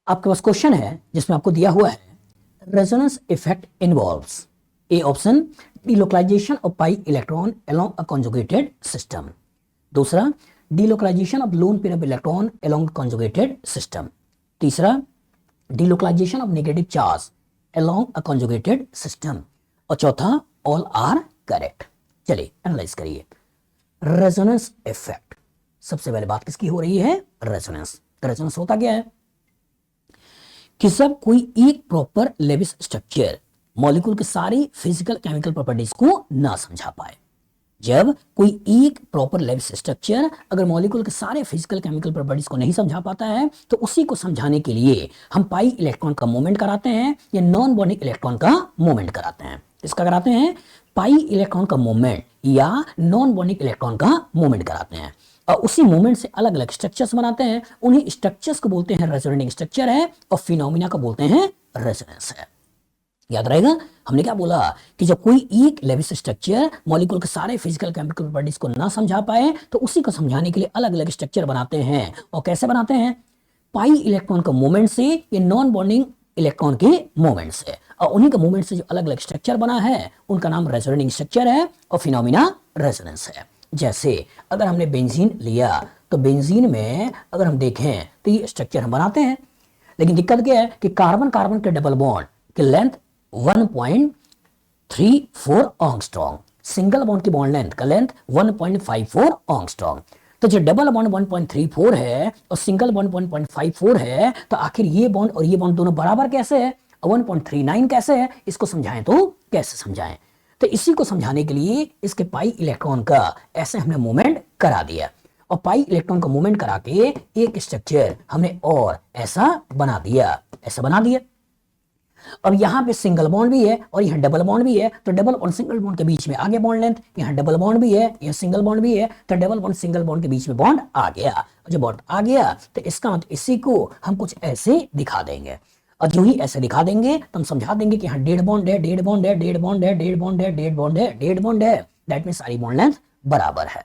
आपके पास क्वेश्चन है जिसमें आपको दिया हुआ है resonance effect involves A option delocalisation of pi electron along a conjugated system, दूसरा delocalisation of lone pair of electron along conjugated system, तीसरा delocalisation of negative charge along a conjugated system और चौथा ऑल आर करेक्ट। चलिए analyse करिए। Resonance effect, सबसे पहले बात किसकी हो रही है? रेजोनेंस। रेजोनेंस होता क्या है कि सब कोई एक प्रॉपर लेविस स्ट्रक्चर मॉलिक्यूल के सारी फिजिकल केमिकल प्रॉपर्टीज को ना समझा पाए। जब कोई एक प्रॉपर लेविस स्ट्रक्चर अगर मॉलिक्यूल के सारे फिजिकल केमिकल प्रॉपर्टीज को नहीं समझा पाता है तो उसी को समझाने के लिए हम पाई इलेक्ट्रॉन का मूवमेंट कराते हैं या नॉन बॉन्डिंग इलेक्ट्रॉन का मूवमेंट कराते हैं। इसका कराते हैं पाई इलेक्ट्रॉन का मूवमेंट या नॉन बॉन्डिंग इलेक्ट्रॉन का मूवमेंट कराते हैं और उसी मूवमेंट से अलग अलग स्ट्रक्चर्स बनाते हैं। उन्हीं स्ट्रक्चर्स को बोलते हैं रेजोनेटिंग स्ट्रक्चर है और फिनोमिना को बोलते हैं रेजोनेंस है। याद रहेगा हमने क्या बोला कि जब कोई एक लेविस स्ट्रक्चर मॉलिक्यूल के सारे फिजिकल केमिकल प्रॉपर्टीज को ना समझा पाए तो उसी को समझाने के लिए अलग अलग स्ट्रक्चर बनाते हैं। और कैसे बनाते हैं? पाई इलेक्ट्रॉन का मूवमेंट से या नॉन बॉन्डिंग इलेक्ट्रॉन के मूवमेंट से, और उन्हीं के मूवमेंट से जो अलग अलग स्ट्रक्चर बना है उनका नाम रेजोनेटिंग स्ट्रक्चर है और फिनोमिना रेजोनेंस है। जैसे अगर हमने बेंजीन लिया तो बेंजीन में अगर हम देखें तो ये स्ट्रक्चर हम बनाते हैं, लेकिन दिक्कत क्या है कि कार्बन कार्बन के डबल बॉन्ड की लेंथ 1.34 एंगस्ट्रॉम, सिंगल बॉन्ड की बॉन्ड लेंथ का लेंथ 1.54 एंगस्ट्रॉम। तो जो डबल बॉन्ड 1.34 है और सिंगल बॉन्ड 1.54 है तो आखिर ये बॉन्ड और ये बॉन्ड दोनों बराबर कैसे है? 1.39 कैसे है? इसको समझाएं तो कैसे समझाएं? तो इसी को समझाने के लिए इसके पाई इलेक्ट्रॉन का ऐसे हमने मूवमेंट करा दिया और पाई इलेक्ट्रॉन का मूवमेंट करा के एक स्ट्रक्चर हमने और ऐसा बना दिया, ऐसा बना दिया। अब यहाँ पे सिंगल बॉन्ड भी है और यहाँ डबल बॉन्ड भी है तो डबल और सिंगल बॉन्ड के बीच में आ गया बॉन्ड लेंथ, यहाँ डबल बॉन्ड भी है, यहाँ सिंगल बॉन्ड भी है तो डबल बॉन्ड सिंगल बॉन्ड के बीच में बॉन्ड आ गया। जब बॉन्ड आ गया तो इसका मतलब इसी को हम कुछ ऐसे दिखा देंगे और जो ही ऐसे दिखा देंगे तो हम समझा देंगे कि यहाँ डेड बॉन्ड है, डेड बॉन्ड है, डेड बॉन्ड है, डेड बॉन्ड है, डेड बॉन्ड है, डेड बॉन्ड है। दैट मीन सारी बॉन्ड लेंथ बराबर है।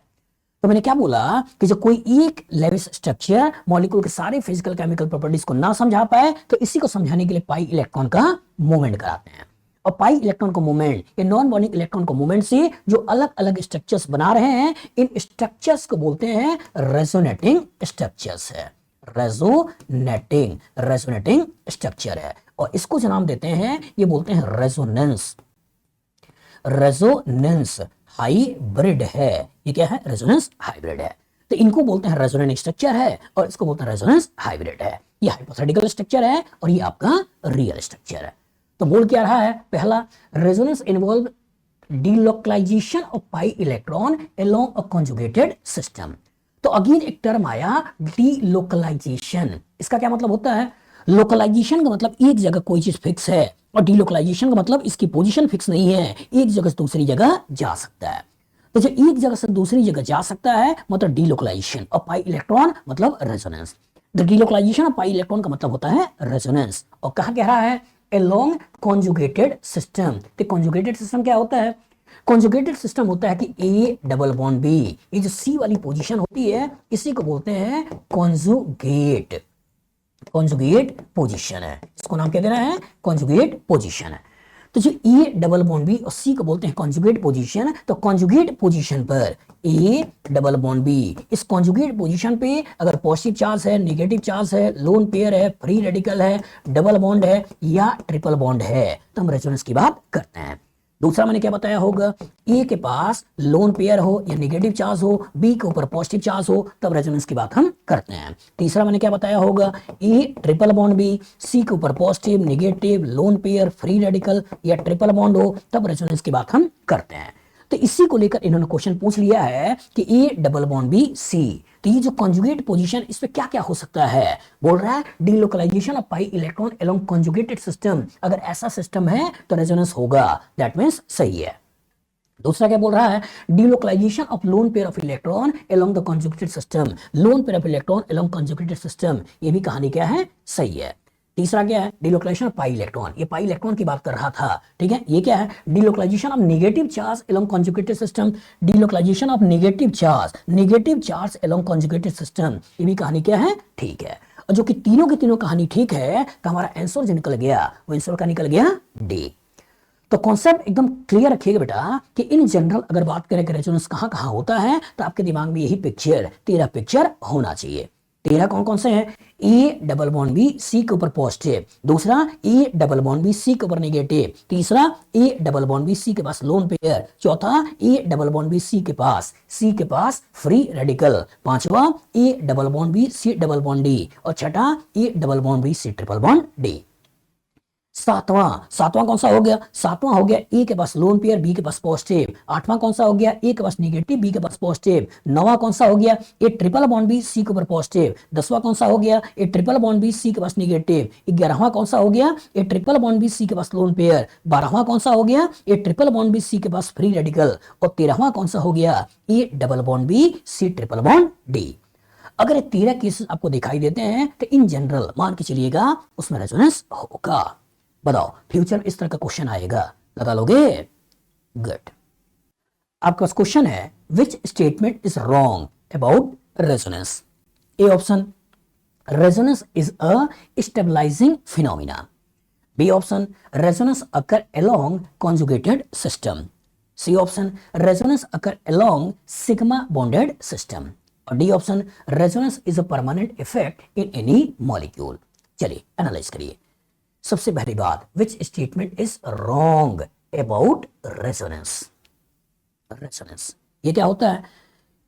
तो मैंने क्या बोला कि जब कोई एक लेविस स्ट्रक्चर मॉलिक्यूल के सारे फिजिकल केमिकल प्रॉपर्टीज को ना समझा पाए तो इसी को समझाने के लिए पाई इलेक्ट्रॉन का मूवमेंट कराते हैं। और पाई इलेक्ट्रॉन को मूवमेंट या नॉन बॉन्डिंग इलेक्ट्रॉन को मूवमेंट से जो अलग अलग स्ट्रक्चर्स बना रहे हैं इन स्ट्रक्चर्स को बोलते हैं रेजोनेटिंग स्ट्रक्चर्स है। रेजोनेटिंग स्ट्रक्चर है और इसको जो नाम देते हैं ये बोलते हैं रेजोनेंस। रेजोनेंस हाइब्रिड है। ये क्या है? रेजोनेंस हाइब्रिड है। तो इनको बोलते हैं रेजोनेटिंग स्ट्रक्चर है और इसको बोलते हैं रेजोनेंस हाइब्रिड है। ये हाइपोथेटिकल स्ट्रक्चर है और ये आपका रियल स्ट्रक्चर है। तो बोल क्या रहा है? पहला, resonance involve delocalisation of pi electron along a conjugated system. तो अगेन एक टर्म आया डिलोकलाइजेशन। इसका क्या मतलब होता है? लोकलाइजेशन का मतलब एक जगह कोई चीज फिक्स है और डिलोकलाइजेशन का मतलब इसकी पोजीशन फिक्स नहीं है, एक जगह से दूसरी जगह जा सकता है। तो जो एक जगह से दूसरी जगह जा सकता है मतलब डिलोकलाइजेशन और पाई इलेक्ट्रॉन मतलब resonance. The delocalisation of pi electron का मतलब होता है रेजोनेंस। और कहा कह रहा है अलोंग कॉन्जुगेटेड सिस्टम। तो कॉन्जुगेटेड सिस्टम क्या होता है? कॉन्जुगेटेड सिस्टम होता है कि ए डबल बॉन्ड बी, ये जो सी वाली पोजीशन होती है इसी को बोलते हैं कॉन्जुगेट। कॉन्जुगेट पोजीशन है, इसको नाम क्या देना है? कॉन्जुगेट पोजीशन है। तो जो ए डबल बॉन्ड बी और सी को बोलते हैं कॉन्जुगेट पोजीशन। तो कॉन्जुगेट पोजीशन पर ए डबल बॉन्ड बी, इस कॉन्जुगेट पोजीशन पे अगर पॉजिटिव चार्ज है, नेगेटिव चार्ज है, लोन पेयर है, फ्री रेडिकल है, डबल बॉन्ड है या ट्रिपल बॉन्ड है तो हम रेजोनेंस की बात करते हैं। दूसरा मैंने क्या बताया होगा? ए के पास लोन पेयर हो या नेगेटिव चार्ज हो, बी के ऊपर पॉजिटिव चार्ज हो तब रेजोनेंस की बात हम करते हैं। तीसरा मैंने क्या बताया होगा? ए ट्रिपल बॉन्ड बी, सी के ऊपर positive, negative, lone pair, free radical या ट्रिपल बॉन्ड हो तब रेजोनेंस की बात हम करते हैं। तो इसी को लेकर इन्होंने क्वेश्चन पूछ लिया है कि A double bond B C, तो ये जो कॉन्जुगेट पोजीशन इस पे क्या क्या हो सकता है? बोल रहा है delocalisation of pi electron along conjugated system. अगर ऐसा सिस्टम है तो रेजोनेंस होगा, दैट मींस सही है। दूसरा क्या बोल रहा है? Delocalisation of lone pair of electron along the conjugated system. Loan pair of electron along conjugated system, ये भी कहानी क्या है? सही है। तीसरा क्या है? डिलोकलाइजेशन ऑफ पाई इलेक्ट्रॉन, ये पाई इलेक्ट्रॉन की बात कर रहा था, ठीक है। ये क्या है? Delocalisation of negative charge along conjugated system. Delocalisation of negative charge along conjugated system, ये भी कहानी क्या है? ठीक है। और जो कि तीनों की तीनों कहानी ठीक है, तो हमारा आंसर जो निकल गया वो आंसर का निकल गया डी। तो कॉन्सेप्ट एकदम क्लियर रखिएगा बेटा कि इन जनरल अगर बात करें कि रेजोनेंस कहाँ कहाँ होता है, तो आपके दिमाग में यही पिक्चर, 13 पिक्चर होना चाहिए। 13 कौन कौन से हैं? A double bond B C के ऊपर पॉजिटिव, दूसरा A double bond B C के ऊपर नेगेटिव, तीसरा A double bond B C के पास लोन पेयर, चौथा A double bond B C के पास फ्री रेडिकल, पांचवा A double bond B C double bond D, और छठा A double bond B C triple bond D. सातवां कौन सा हो गया? सातवां हो गया ए के पास लोन पेयर बी के पास पॉजिटिव। आठवां कौन सा हो गया? ए के पास नेगेटिव बी के पास पॉजिटिव। नौवां कौन सा हो गया? A triple bond B C के ऊपर पॉजिटिव। 10वां कौन सा हो गया? A triple bond B C के पास नेगेटिव। 11वां कौन सा हो गया? A triple bond B C के पास लोन पेयर। 12वां कौन सा हो गया? A triple bond B C के पास फ्री रेडिकल। और 13वां कौन सा हो गया? A double bond B C triple bond D. अगर ये 13 केसेस आपको दिखाई देते हैं तो इन जनरल मान के चलिएगा उसमें रेजोनेंस होगा। बताओ फ्यूचर इस तरह का क्वेश्चन आएगा, लगा लोगे? गुड। आपके पास क्वेश्चन है which statement is wrong about resonance? A option, resonance is a stabilising phenomena. B option, resonance occur along conjugated system. C option, resonance occur along sigma bonded system. और D option, resonance is a permanent effect in any molecule. चलिए analyse करिए। सबसे पहली बात, which statement is wrong about resonance? Resonance ये क्या होता है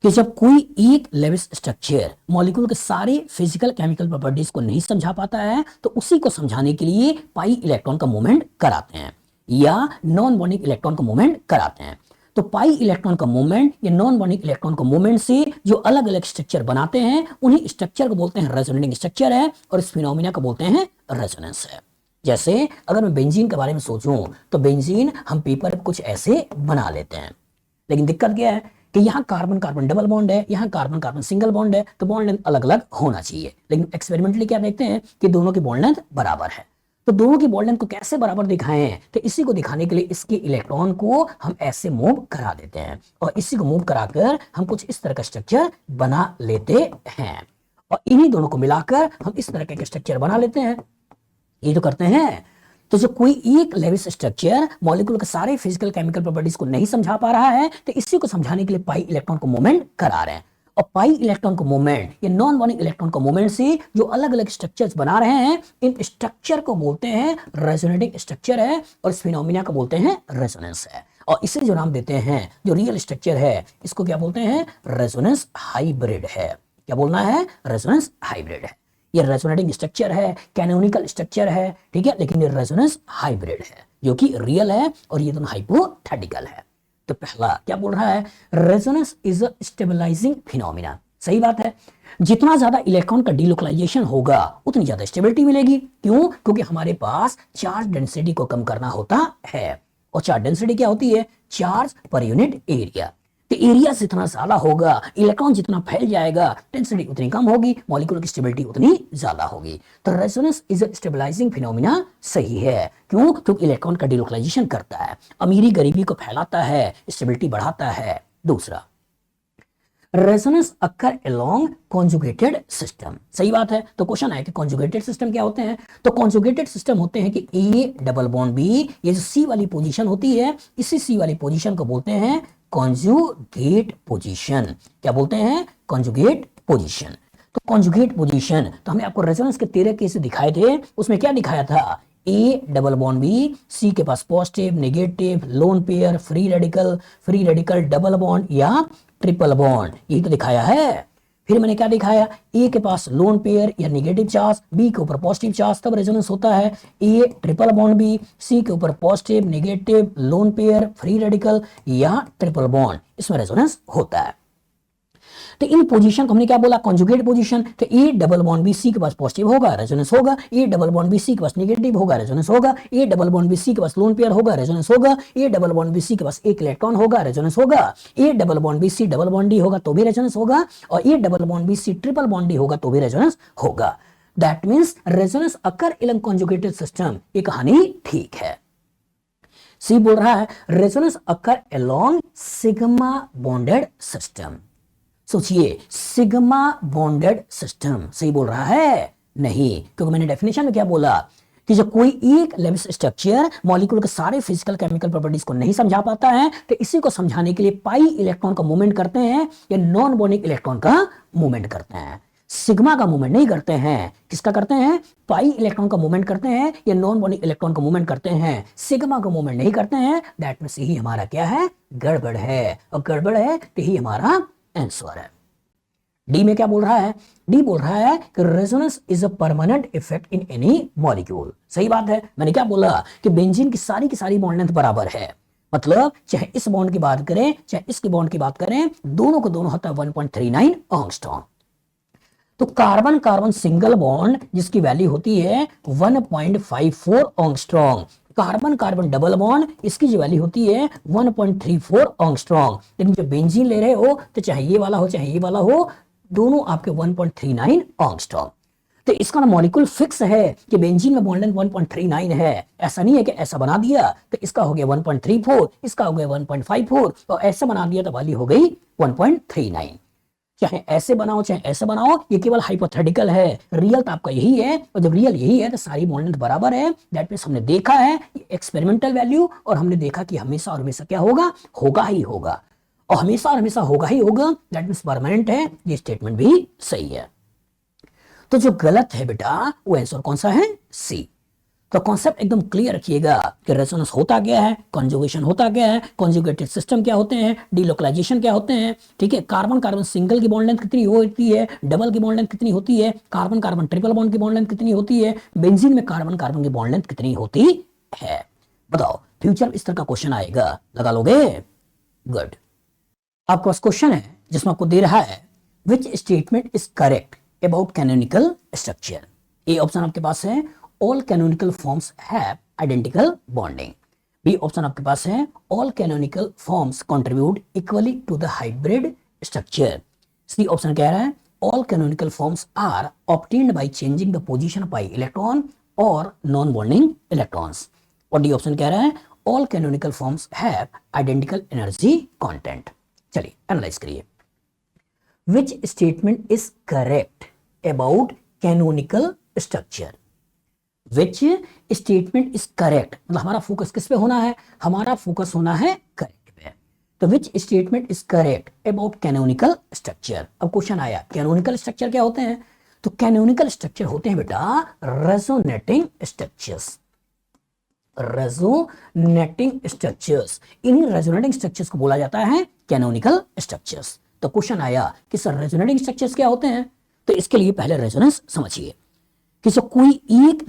कि जब कोई एक लेविस स्ट्रक्चर मॉलिक्यूल के सारे फिजिकल केमिकल प्रॉपर्टीज को नहीं समझा पाता है, तो उसी को समझाने के लिए पाई इलेक्ट्रॉन का मूवमेंट कराते हैं या नॉन बॉन्डिंग इलेक्ट्रॉन का मूवमेंट कराते हैं। तो पाई इलेक्ट्रॉन का मूवमेंट या नॉन बॉन्डिंग इलेक्ट्रॉन का मूवमेंट से जो अलग अलग स्ट्रक्चर बनाते हैं, उन्हीं स्ट्रक्चर को बोलते हैं रेजोनेटिंग स्ट्रक्चर है, और इस फिनोमिना को बोलते हैं रेजोनेंस है। जैसे अगर मैं बेंजीन के बारे में सोचूं तो बेंजीन हम पेपर पर कुछ ऐसे बना लेते हैं, लेकिन दिक्कत क्या है कि यहाँ कार्बन कार्बन डबल बॉन्ड है, यहाँ कार्बन कार्बन सिंगल बॉन्ड है, तो बॉन्ड लेंथ अलग अलग होना चाहिए। लेकिन एक्सपेरिमेंटली क्या देखते हैं कि दोनों की बॉन्ड लेंथ बराबर है। तो दोनों की बॉन्ड लेंथ को कैसे बराबर दिखाएं? तो इसी को दिखाने के लिए इसके इलेक्ट्रॉन को हम ऐसे मूव करा देते हैं, और इसी को मूव कराकर हम कुछ इस तरह का स्ट्रक्चर बना लेते हैं, और इन्हीं दोनों को मिलाकर हम इस तरह का स्ट्रक्चर बना लेते हैं। ये जो करते हैं, तो जो कोई एक लेविस स्ट्रक्चर मॉलिक्यूल के सारे फिजिकल केमिकल प्रॉपर्टीज को नहीं समझा पा रहा है, तो इसी को समझाने के लिए पाई इलेक्ट्रॉन को मूवमेंट करा रहे हैं। और पाई इलेक्ट्रॉन को मूवमेंट या नॉन बॉन्डिंग इलेक्ट्रॉन को मूवमेंट से जो अलग अलग स्ट्रक्चर्स बना रहे हैं, इन स्ट्रक्चर को बोलते हैं रेजोनेटिंग स्ट्रक्चर है, और इस फिनोमिना को बोलते हैं रेजोनेंस है। और इसे जो नाम देते हैं, जो रियल स्ट्रक्चर है, इसको क्या बोलते हैं? रेजोनेंस हाइब्रिड है। क्या बोलना है? रेजोनेंस हाइब्रिड है। ये रेजोनेटिंग स्ट्रक्चर है, कैनोनिकल स्ट्रक्चर है, ठीक है, लेकिन ये रेजोनेंस हाइब्रिड है, जो कि रियल है, और ये दोनों हाइपोथेटिकल है। तो पहला क्या बोल रहा है? Resonance is a stabilising phenomena. सही बात है। जितना ज्यादा इलेक्ट्रॉन का डिलोकलाइजेशन होगा उतनी ज्यादा स्टेबिलिटी मिलेगी। क्यों? क्योंकि हमारे पास चार्ज डेंसिटी को कम करना होता है, और चार्ज डेंसिटी क्या होती है? Charge per unit area. तो एरिया जितना ज्यादा होगा, इलेक्ट्रॉन जितना फैल जाएगा, डेंसिटी उतनी कम होगी, मॉलिक्यूल की स्टेबिलिटी उतनी ज्यादा होगी। तो resonance is a stabilising phenomena सही है। क्यों? क्योंकि इलेक्ट्रॉन का डिलोकलाइजेशन करता है, अमीरी गरीबी को फैलाता है, स्टेबिलिटी बढ़ाता है। दूसरा, resonance occur along conjugated system. सही बात है। तो क्वेश्चन है कि कॉन्जुगेटेड सिस्टम क्या होते हैं? तो कॉन्जुगेटेड सिस्टम होते हैं कि ए डबल बॉन्ड बी, ये जो सी वाली पोजीशन होती है, इसी सी वाली पोजीशन को बोलते हैं कॉन्जुगेट पोजीशन। क्या बोलते हैं? Conjugate position. तो कॉन्जुगेट पोजीशन, तो हमने आपको रेजोनेंस के 13 केस दिखाए थे, उसमें क्या दिखाया था? A double bond B, C के पास positive, negative, lone pair, free radical, double bond या ट्रिपल बॉन्ड, यही तो दिखाया है। फिर मैंने क्या दिखाया? ए के पास लोन पेयर या नेगेटिव चार्ज, बी के ऊपर पॉजिटिव चार्ज, तब रेजोनेंस होता है। A triple bond B, C के ऊपर positive, negative, lone pair, free radical या ट्रिपल बॉन्ड, इसमें रेजोनेंस होता है। तो इन पोजीशन को हमने क्या बोला? Conjugate position. तो A double bond B C के पास पॉजिटिव होगा, रेजोनेंस होगा। A double bond B C के पास नेगेटिव होगा, रेजोनेंस होगा। A double bond B C के पास लोन पेयर होगा, रेजोनेंस होगा। A double bond B C के पास एक इलेक्ट्रॉन होगा, रेजोनेंस होगा। A double bond B C double bond D होगा तो भी रेजोनेंस होगा, और A double bond B C triple bond D होगा तो भी रेजोनेंस होगा। That means resonance occur along conjugated system. ये कहानी ठीक है। सी बोल रहा है resonance occur along sigma bonded system. सोचिए, सिग्मा बॉन्डेड सिस्टम। सही बोल रहा है। नहीं, क्योंकि मैंने डेफिनेशन में क्या बोला कि जब कोई एक लेविस स्ट्रक्चर मॉलिक्यूल के सारे फिजिकल केमिकल प्रॉपर्टीज को नहीं समझा पाता है तो इसी को समझाने के लिए पाई इलेक्ट्रॉन का मूवमेंट करते हैं या नॉन बॉन्डिंग इलेक्ट्रॉन का मूवमेंट करते हैं। सिग्मा का मूवमेंट नहीं करते हैं। किसका करते हैं? पाई इलेक्ट्रॉन का मूवमेंट करते हैं या नॉन बॉन्डिंग इलेक्ट्रॉन का मूवमेंट करते हैं। सिग्मा का मूवमेंट नहीं करते हैं। दैट मींस यही हमारा क्या है? गड़बड़ है, और गड़बड़ है तो यही हमारा आंसर है। डी में क्या बोल रहा है? डी बोल रहा है कि resonance is a permanent effect in any molecule. सही बात है। मैंने क्या बोला कि बेंजीन की सारी बॉन्ड लेंथ बराबर है, मतलब चाहे इस बॉन्ड की बात करें चाहे इसकी बॉन्ड की बात करें, दोनों को दोनों होता है 1.39 एंगस्ट्रॉम। तो कार्बन कार्बन सिंगल बॉन्ड जिसकी वैल्यू होती है 1.54 angstrom, carbon carbon double bond इसकी जो वैल्यू होती है 1.34 एंगस्ट्रॉम। लेकिन जो बेंजीन ले रहे हो तो चाहे ये वाला हो चाहे ये वाला हो, दोनों आपके 1.39 एंगस्ट्रॉम। तो इसका ना मॉलिक्यूल फिक्स है कि बेंजीन में बॉन्ड लेंथ 1.39 है। ऐसा नहीं है कि ऐसा बना दिया तो इसका हो गया 1.34, इसका हो गया 1.54, और ऐसा बना दिया तो वैल्यू हो गई 1.39। चाहे ऐसे बनाओ चाहे ऐसे बनाओ, ये केवल हाइपोथेटिकल है। रियल तो आपका यही है, और जब रियल यही है तो सारी बॉन्ड लेंथ बराबर है। दैट मींस हमने देखा है एक्सपेरिमेंटल वैल्यू, और हमने देखा कि हमेशा और हमेशा क्या होगा? होगा ही होगा, और हमेशा और हमेशा होगा ही होगा। दैट मींस परमानेंट है। ये स्टेटमेंट भी सही है। तो जो गलत है बेटा वो आंसर कौन सा है? सी। तो कॉन्सेप्ट एकदम क्लियर रखिएगा कि रेजोनेंस होता क्या है, कॉन्जुगेशन होता क्या है, कॉन्जुगेटेड सिस्टम क्या होते हैं, डीलोकलाइजेशन क्या होते हैं। ठीक है, कार्बन कार्बन सिंगल की बॉन्ड लेंथ कितनी होती है, डबल की बॉन्ड लेंथ कितनी होती है, कार्बन कार्बन ट्रिपल बॉन्ड की बॉन्ड लेंथ कितनी होती है, बेंजीन में कार्बन कार्बन की बॉन्ड लेंथ कितनी होती है। बताओ, फ्यूचर में इस तरह का क्वेश्चन आएगा, लगा लोगे? गुड। आपके पास क्वेश्चन है जिसमें आपको दे रहा है which statement is correct about canonical structure. A option आपके पास है all canonical forms have identical bonding। B option आपके पास है all canonical forms contribute equally to the hybrid structure। C option कह रहा है all canonical forms are obtained by changing the position of pi electron or non-bonding electrons। और D option कह रहा है all canonical forms have identical energy content। चलिए analyse करिए। Which statement is correct about canonical structure? Which statement is correct, मतलब हमारा focus किस पे होना है? हमारा फोकस होना है करेक्ट पे। तो विच statement is correct about canonical structure. अब क्वेश्चन आया कैनोनिकल स्ट्रक्चर क्या होते हैं? तो कैनोनिकल स्ट्रक्चर होते हैं बेटा रेजोनेटिंग स्ट्रक्चर्स। रेजोनेटिंग स्ट्रक्चर्स, इन्हीं रेजोनेटिंग स्ट्रक्चर्स को बोला जाता है कैनोनिकल स्ट्रक्चर्स। तो क्वेश्चन आया कि सर रेजोनेटिंग स्ट्रक्चर्स क्या होते हैं? तो इसके लिए पहले रेजोनेंस समझिए कि जब कोई एक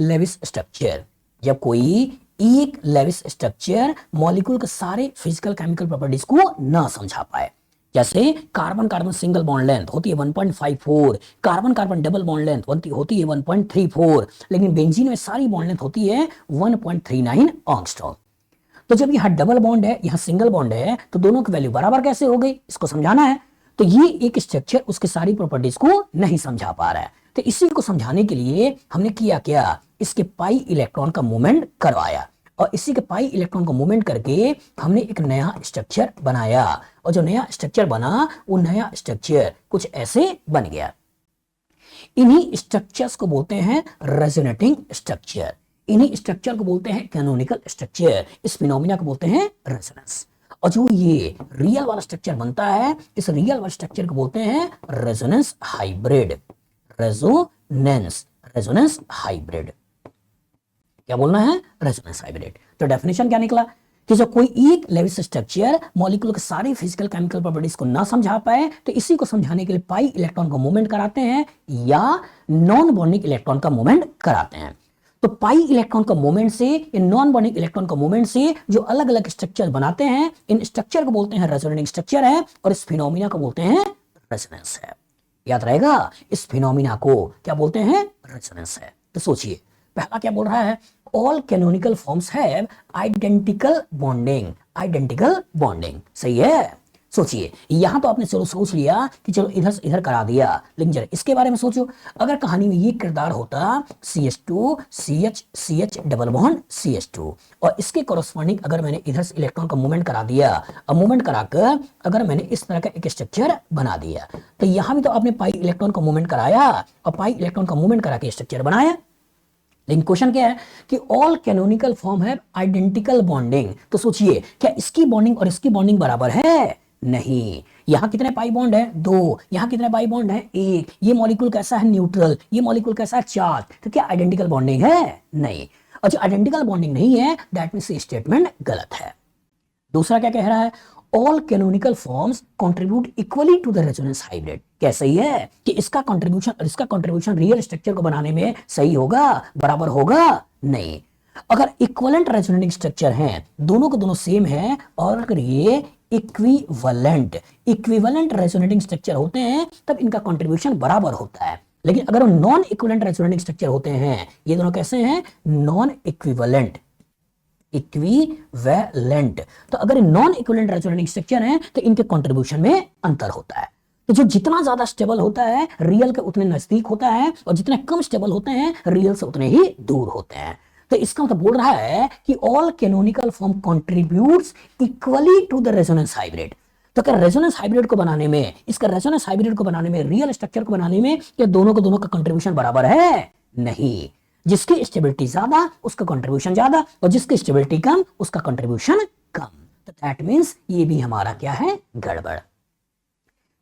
लेविस स्ट्रक्चर मॉलिक्यूल के सारे फिजिकल केमिकल प्रॉपर्टीज को ना समझा पाए, जैसे carbon carbon single bond length होती है 1.54, carbon carbon double bond length होती है 1.34, लेकिन बेंजीन में सारी बॉन्ड लेंथ होती है 1.39 एंगस्ट्रॉम। तो जब यहाँ डबल बॉन्ड है यहाँ सिंगल बॉन्ड है तो दोनों की वैल्यू बराबर कैसे हो गई, इसको समझाना है। तो ये एक स्ट्रक्चर उसके सारी प्रॉपर्टीज को नहीं समझा पा रहा है, तो इसी को समझाने के लिए हमने किया क्या? इसके पाई इलेक्ट्रॉन का मूवमेंट करवाया, और इसी के पाई इलेक्ट्रॉन को मूवमेंट करके हमने एक नया स्ट्रक्चर बनाया, और जो नया स्ट्रक्चर बना वो नया स्ट्रक्चर कुछ ऐसे बन गया। इन्हीं स्ट्रक्चर्स को बोलते हैं रेजोनेटिंग स्ट्रक्चर, इन्हीं स्ट्रक्चर को बोलते हैं कैनोनिकल स्ट्रक्चर, इस फिनोमिना को बोलते हैं रेजोनेंस। और जो ये रियल वाला स्ट्रक्चर बनता है इस रियल वाला स्ट्रक्चर को बोलते हैं रेजोनेंस हाइब्रिड। रेजोनेंस हाइब्रिड क्या बोलना है? Resonance hybrid. तो डेफिनेशन क्या निकला कि जब कोई एक लेविस स्ट्रक्चर मॉलिक्यूल के सारे फिजिकल केमिकल प्रॉपर्टीज को ना समझा पाए तो इसी को समझाने के लिए पाई इलेक्ट्रॉन का मूवमेंट कराते हैं या नॉन बॉन्डिंग इलेक्ट्रॉन का मूवमेंट कराते हैं। तो पाई इलेक्ट्रॉन का मूवमेंट से या नॉन बॉन्डिंग इलेक्ट्रॉन का मूवमेंट से जो अलग अलग स्ट्रक्चर बनाते हैं, इन स्ट्रक्चर को बोलते हैं रेजोनेटिंग स्ट्रक्चर है, और इस फिनोमिना को बोलते हैं रेजोनेंस है। याद रहेगा, इस फिनोमिना को क्या बोलते हैं? रेजोनेंस है। तो सोचिए पहला क्या बोल रहा है? All canonical forms have identical bonding. Identical bonding सही है। सोचिए, यहां तो आपने चलो सोच लिया कि चलो इधर से इधर करा दिया, लेकिन जरा इसके बारे में सोचो, अगर कहानी में ये किरदार होता CH2 CH CH double bond CH2 और इसके कॉरस्पॉन्डिंग अगर मैंने इधर से इलेक्ट्रॉन का मूवमेंट करा दिया, अब मूवमेंट कराकर अगर मैंने इस तरह का एक स्ट्रक्चर बना दिया, तो यहां भी तो आपने पाई इलेक्ट्रॉन का मूवमेंट कराया और पाई इलेक्ट्रॉन का मूवमेंट करा के स्ट्रक्चर बनाया। लेकिन क्वेश्चन क्या है कि ऑल कैनोनिकल फॉर्म है आइडेंटिकल बॉन्डिंग, तो सोचिए क्या इसकी बॉन्डिंग और इसकी बॉन्डिंग बराबर है? नहीं। यहां कितने पाई बॉन्ड है? 2। यहां कितने पाई बॉन्ड है? 1। ये मॉलिक्यूल कैसा है? न्यूट्रल। ये मॉलिक्यूल कैसा है? चार्ज। तो क्या आइडेंटिकल बॉन्डिंग है? नहीं। और जो आइडेंटिकल बॉन्डिंग नहीं है, दैट मींस ये स्टेटमेंट गलत है। दूसरा क्या कह रहा है? All canonical forms contribute equally to the resonance hybrid. क्या सही है कि इसका कंट्रीब्यूशन और इसका कंट्रीब्यूशन रियल स्ट्रक्चर को बनाने में सही होगा, बराबर होगा? नहीं। अगर इक्विवेलेंट रेजोनेटिंग स्ट्रक्चर हैं, दोनों के दोनों सेम हैं, और अगर ये इक्विवेलेंट रेजोनेटिंग स्ट्रक्चर होते हैं, तब इनका कंट्रीब्यूशन बराबर होता है। लेकिन अगर नॉन इक्विवेलेंट रेजोनेटिंग स्ट्रक्चर होते हैं, ये दोनों कैसे हैं? Non equivalent. तो अगर नॉन इक्विवेलेंट रेजोनेटिंग स्ट्रक्चर हैं, तो इनके कंट्रीब्यूशन में अंतर होता है। तो जो जितना ज्यादा स्टेबल होता है, रियल के उतने नजदीक होता है, और जितने कम स्टेबल होते हैं, रियल से उतने ही दूर होते हैं। तो इसका मतलब बोल रहा है कि all canonical form contributes equally to the resonance hybrid. तो क्या रेजोनेंस हाइब्रिड को बनाने में, इसका रेजोनेंस हाइब्रिड को बनाने में, रियल स्ट्रक्चर को बनाने में, क्या दोनों का कंट्रीब्यूशन बराबर है? नहीं। जिसकी स्टेबिलिटी ज्यादा उसका कंट्रीब्यूशन ज्यादा, और जिसकी स्टेबिलिटी कम उसका कंट्रीब्यूशन कम। तो दैट मींस ये भी हमारा क्या है? गड़बड़।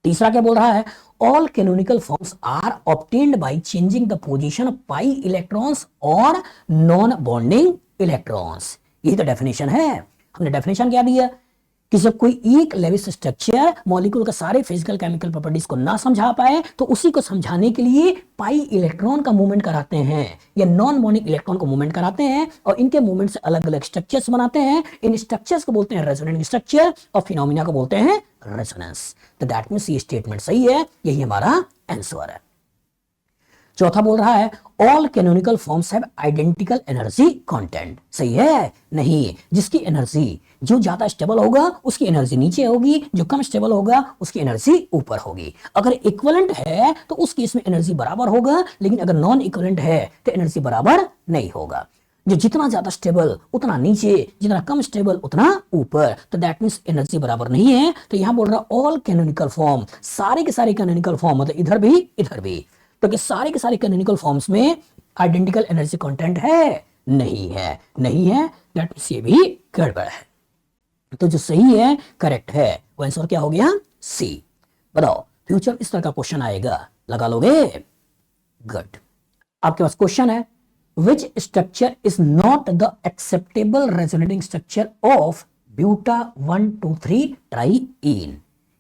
तीसरा क्या बोल रहा है? All canonical forms are obtained by changing the position of pi electrons और नॉन बॉन्डिंग इलेक्ट्रॉन्स। यही तो डेफिनेशन है। हमने डेफिनेशन क्या दिया कि जब कोई एक लेविस स्ट्रक्चर मॉलिक्यूल का सारे फिजिकल केमिकल प्रॉपर्टीज को ना समझा पाए, तो उसी को समझाने के लिए पाई इलेक्ट्रॉन का मूवमेंट कराते हैं या नॉन बॉन्डिंग इलेक्ट्रॉन को मूवमेंट कराते हैं, और इनके मूवमेंट से अलग अलग स्ट्रक्चर्स बनाते हैं। इन स्ट्रक्चर्स को बोलते हैं रेजोनेटिंग स्ट्रक्चर, और फिनोमिना को बोलते हैं रेजोनेंस। तो दैट मींस ये स्टेटमेंट सही है, यही हमारा आंसर है। चौथा बोल रहा है all canonical forms have identical energy content. सही है? नहीं। जिसकी एनर्जी जो ज्यादा स्टेबल होगा उसकी एनर्जी नीचे होगी, जो कम स्टेबल होगा उसकी एनर्जी ऊपर होगी। अगर इक्विवेलेंट है तो उस केस में एनर्जी बराबर होगा, लेकिन अगर नॉन इक्विवेलेंट है तो एनर्जी बराबर नहीं होगा। जो जितना ज्यादा स्टेबल उतना नीचे, जितना कम स्टेबल उतना ऊपर। तो दैट मींस एनर्जी बराबर नहीं है। तो यहां बोल रहा ऑल कैनोनिकल फॉर्म, सारे के सारे कैनोनिकल फॉर्म, मतलब इधर भी इधर भी, तो कि सारे के सारे कैनोनिकल फॉर्म्स में आइडेंटिकल एनर्जी कंटेंट है? नहीं है। नहीं है, दैट मींस ये भी गड़बड़ है। तो जो सही है, करेक्ट है, वो आंसर क्या हो गया? सी। बताओ, फ्यूचर इस तरह का क्वेश्चन आएगा, लगा लोगे? गुड। आपके पास क्वेश्चन है, which structure is not the acceptable resonating structure of buta 1,2,3 triene।